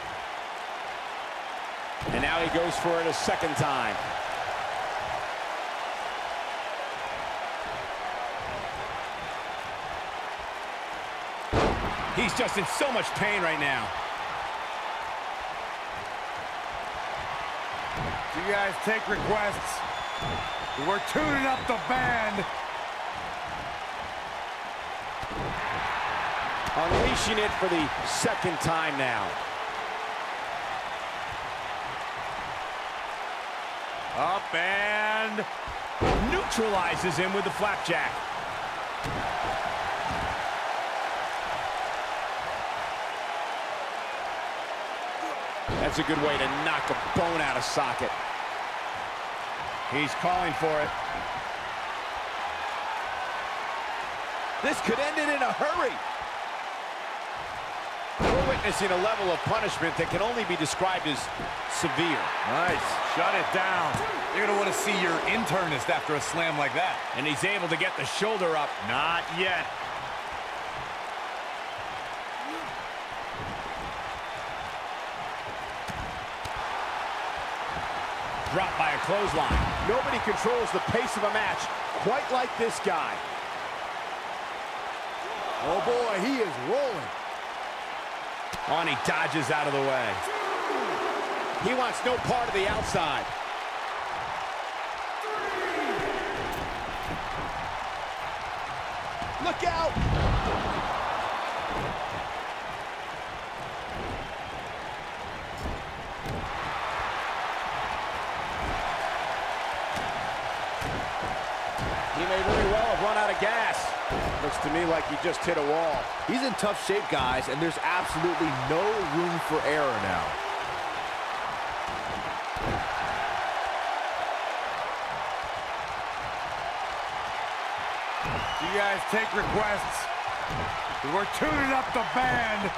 And now he goes for it a second time. He's just in so much pain right now. You guys take requests. We're tuning up the band. Unleashing it for the second time now. Up and neutralizes him with the flapjack. That's a good way to knock a bone out of socket. He's calling for it. This could end it in a hurry. We're witnessing a level of punishment that can only be described as severe. Nice. Shut it down. You're going to want to see your internist after a slam like that. And he's able to get the shoulder up. Not yet. Dropped by a clothesline. Nobody controls the pace of a match quite like this guy. Oh, boy, he is rolling. Oh, and he dodges out of the way. He wants no part of the outside. Look out! He may very well have run out of gas. Looks to me like he just hit a wall. He's in tough shape, guys, and there's absolutely no room for error now. You guys take requests. We're tuning up the band.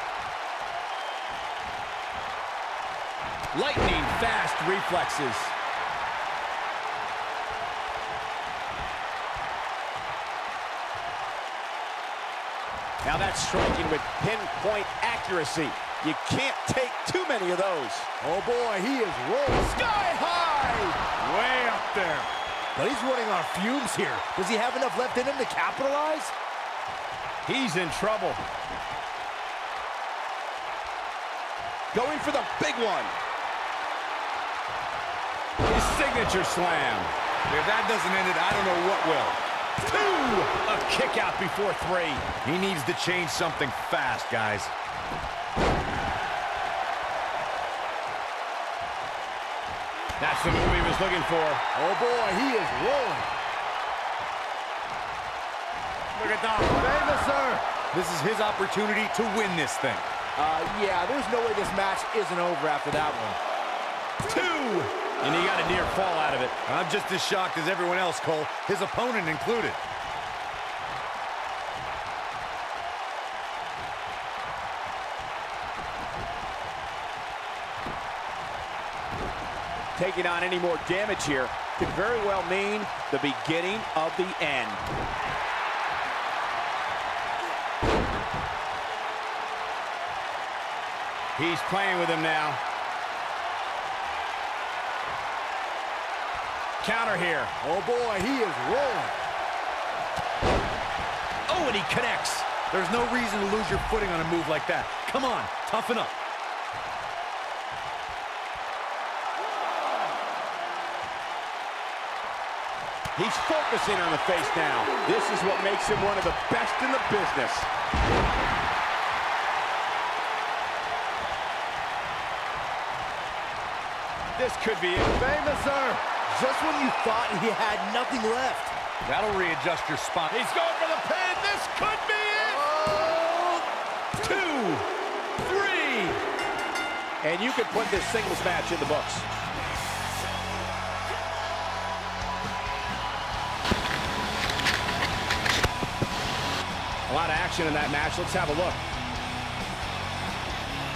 Lightning fast reflexes. Now that's striking with pinpoint accuracy. You can't take too many of those. Oh boy, he is rolling sky high! Way up there. But he's running on fumes here. Does he have enough left in him to capitalize? He's in trouble. Going for the big one. His signature slam. If that doesn't end it, I don't know what will. 2! A kick out before 3. He needs to change something fast, guys. That's the move he was looking for. Oh boy, he is rolling. Look at that. Famous, sir. This is his opportunity to win this thing. Yeah, there's no way this match isn't over after that one. 2! And he got a near fall out of it. I'm just as shocked as everyone else, Cole, his opponent included. Taking on any more damage here could very well mean the beginning of the end. He's playing with him now. Counter here. Oh boy, he is rolling. Oh, and he connects. There's no reason to lose your footing on a move like that. Come on, toughen up. He's focusing on the face now. This is what makes him one of the best in the business. This could be it. Famous, sir. Just when you thought he had nothing left. That'll readjust your spot. He's going for the pin. This could be it. Oh! 2, 3. And you could put this singles match in the books. A lot of action in that match. Let's have a look.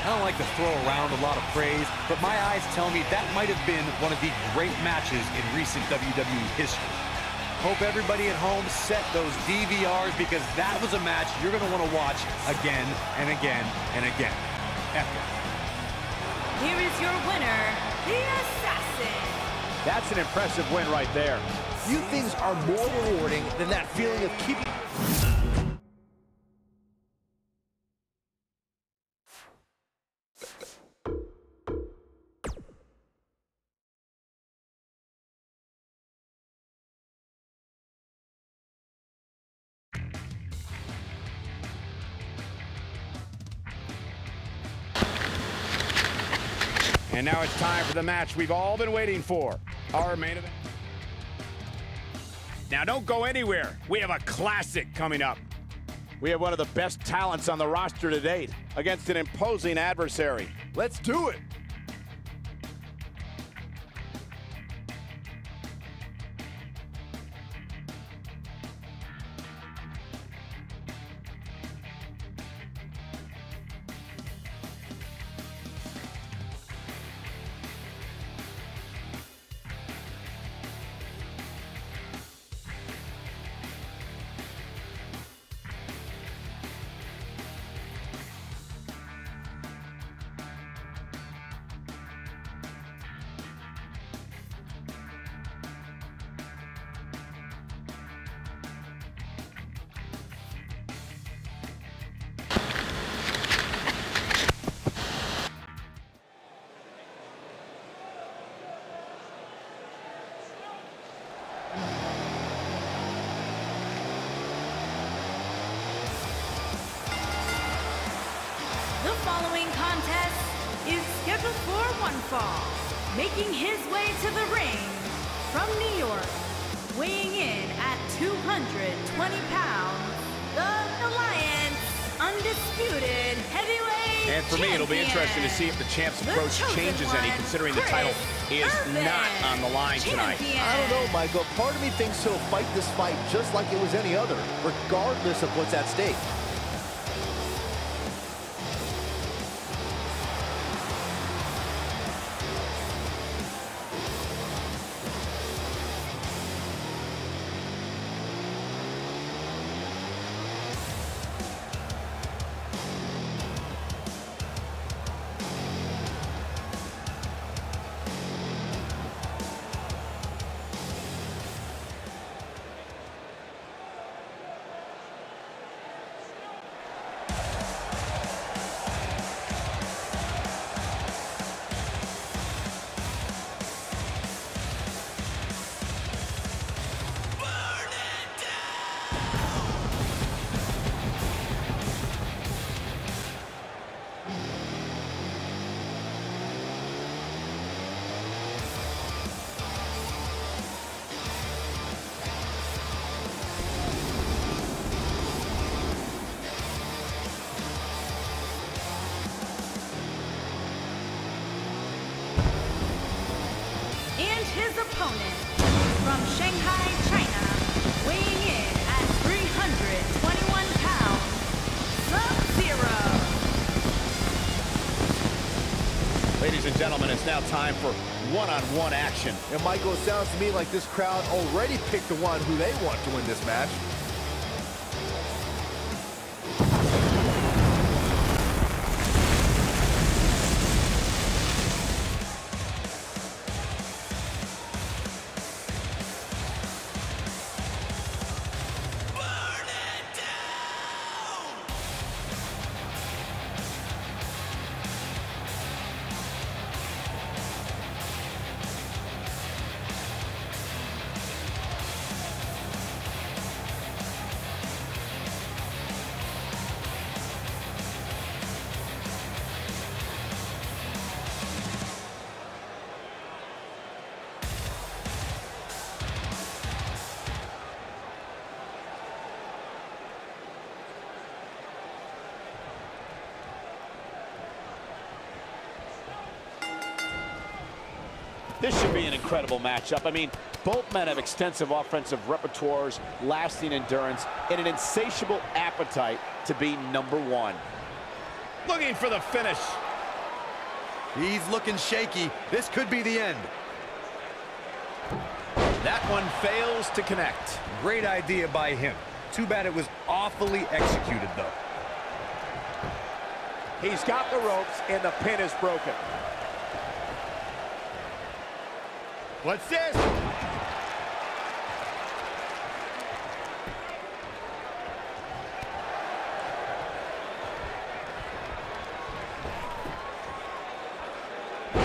I don't like to throw around a lot of praise, but my eyes tell me that might have been one of the great matches in recent WWE history. Hope everybody at home set those DVRs because that was a match you're going to want to watch again and again and again. Epic. Here is your winner, the Assassin. That's an impressive win right there. Few things are more rewarding than that feeling of keeping... And now it's time for the match we've all been waiting for. Our main event. Now don't go anywhere. We have a classic coming up. We have one of the best talents on the roster to date against an imposing adversary. Let's do it. The following contest is scheduled for one fall. Making his way to the ring from New York, weighing in at 220 pounds, the Alliance Undisputed Heavyweight And for me, it'll be interesting to see if the champ's approach changes any, considering the title is not on the line tonight. I don't know, Michael. Part of me thinks he'll fight this fight just like it was any other, regardless of what's at stake. his opponent, from Shanghai, China, weighing in at 321 pounds, Sub-Zero. Ladies and gentlemen, it's now time for one-on-one action. And Michael, it sounds to me like this crowd already picked the one who they want to win this match. This should be an incredible matchup. I mean, both men have extensive offensive repertoires, lasting endurance, and an insatiable appetite to be #1. Looking for the finish. He's looking shaky. This could be the end. That one fails to connect. Great idea by him. Too bad it was awfully executed, though. He's got the ropes, and the pin is broken. What's this?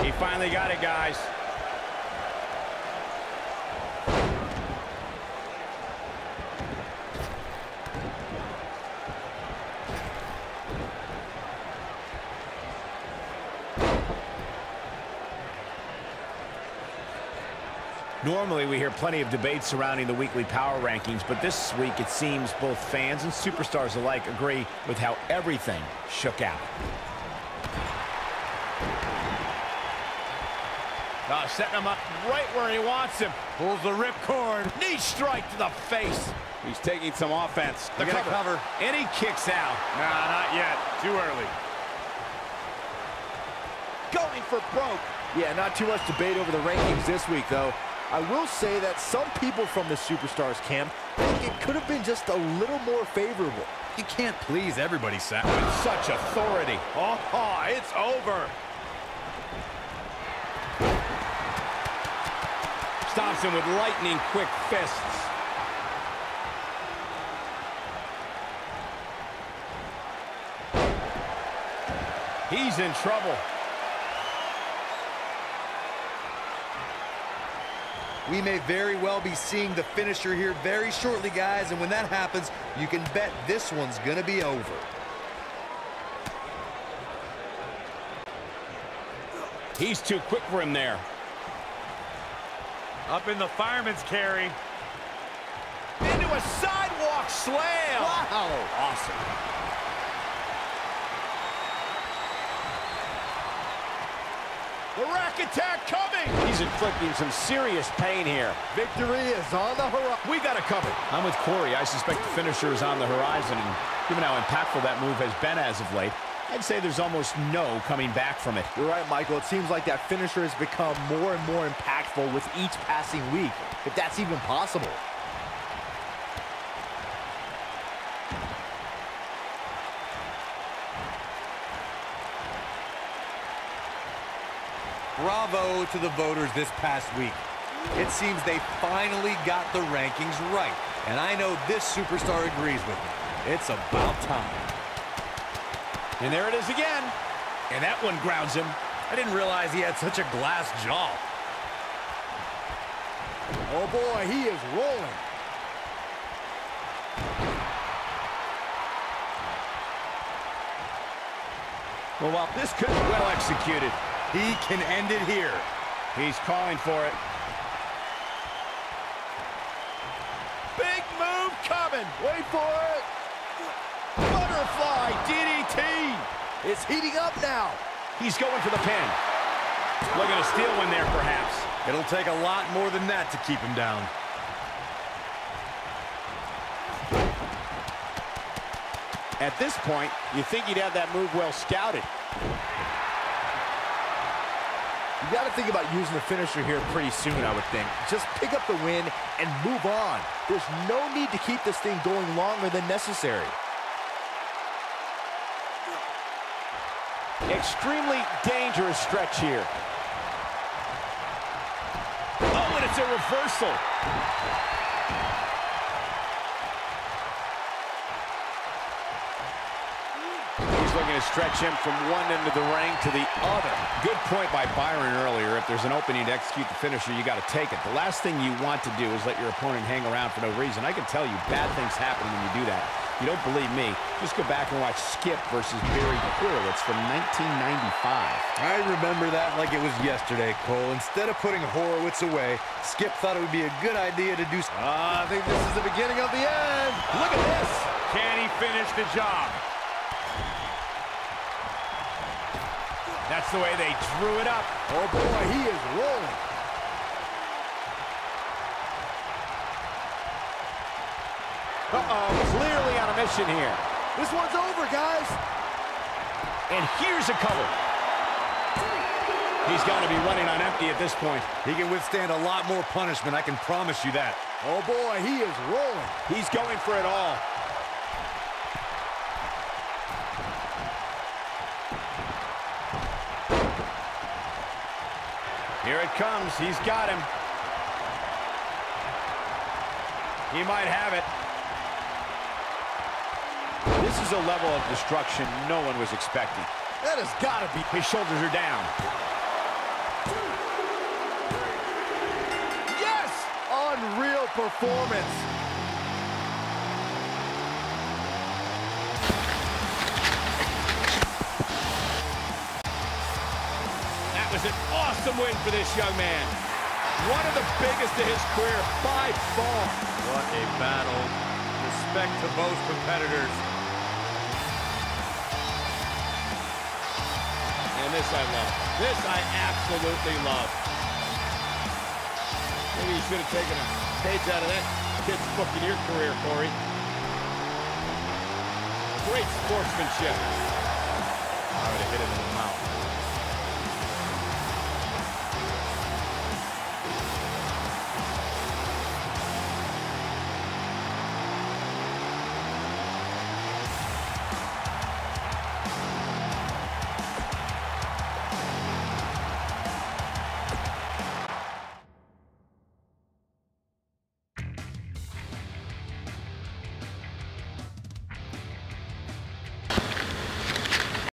He finally got it, guys. Normally, we hear plenty of debate surrounding the weekly power rankings, but this week it seems both fans and superstars alike agree with how everything shook out. Setting him up right where he wants him. Pulls the ripcord. Knee strike to the face. He's taking some offense. The cover. And he kicks out. Nah, not yet. Too early. Going for broke. Yeah, not too much debate over the rankings this week, though. I will say that some people from the Superstars camp think it could have been just a little more favorable. You can't please everybody, Sam. With such authority. Oh, it's over. Stops him with lightning quick fists. He's in trouble. We may very well be seeing the finisher here very shortly, guys, and when that happens, you can bet this one's gonna be over. He's too quick for him there. Up in the fireman's carry. Into a sidewalk slam. Wow! Awesome. The rack attack coming. He's inflicting some serious pain here. Victory is on the horizon. We got it covered. I'm with Corey. I suspect the finisher is on the horizon, and given how impactful that move has been as of late, I'd say there's almost no coming back from it. You're right, Michael. It seems like that finisher has become more and more impactful with each passing week, if that's even possible. Bravo to the voters this past week. It seems they finally got the rankings right. And I know this superstar agrees with me. It's about time. And there it is again. And that one grounds him. I didn't realize he had such a glass jaw. Oh boy, he is rolling. Well, while this could be well executed, He can end it here. he's calling for it. Big move coming. Wait for it. Butterfly DDT. It's heating up now. He's going for the pin. Looking to steal one there, perhaps. It'll take a lot more than that to keep him down. At this point, you think he'd have that move well scouted. You got to think about using the finisher here pretty soon, I would think. Just pick up the win and move on. There's no need to keep this thing going longer than necessary. Extremely dangerous stretch here. Oh, and it's a reversal. Looking to stretch him from one end of the ring to the other. Good point by Byron earlier. If there's an opening to execute the finisher, you got to take it. The last thing you want to do is let your opponent hang around for no reason. I can tell you bad things happen when you do that. You don't believe me? Just go back and watch Skip versus Barry Horowitz from 1995. I remember that like it was yesterday, Cole. Instead of putting Horowitz away, Skip thought it would be a good idea to do so. I think this is the beginning of the end. Look at this. Can he finish the job? That's the way they drew it up. Oh, boy, he is rolling. Uh-oh, clearly on a mission here. This one's over, guys. And here's a cover. He's got to be running on empty at this point. He can withstand a lot more punishment, I can promise you that. Oh, boy, he is rolling. He's going for it all. Here it comes. He's got him. He might have it. This is a level of destruction no one was expecting. That has got to be. His shoulders are down. Yes! Unreal performance. That was an awesome win for this young man. One of the biggest of his career by far. What a battle. Respect to both competitors. And this I love. This I absolutely love. Maybe you should have taken a page out of that kid's book in your career, Corey. Great sportsmanship. I would have hit him in the mouth.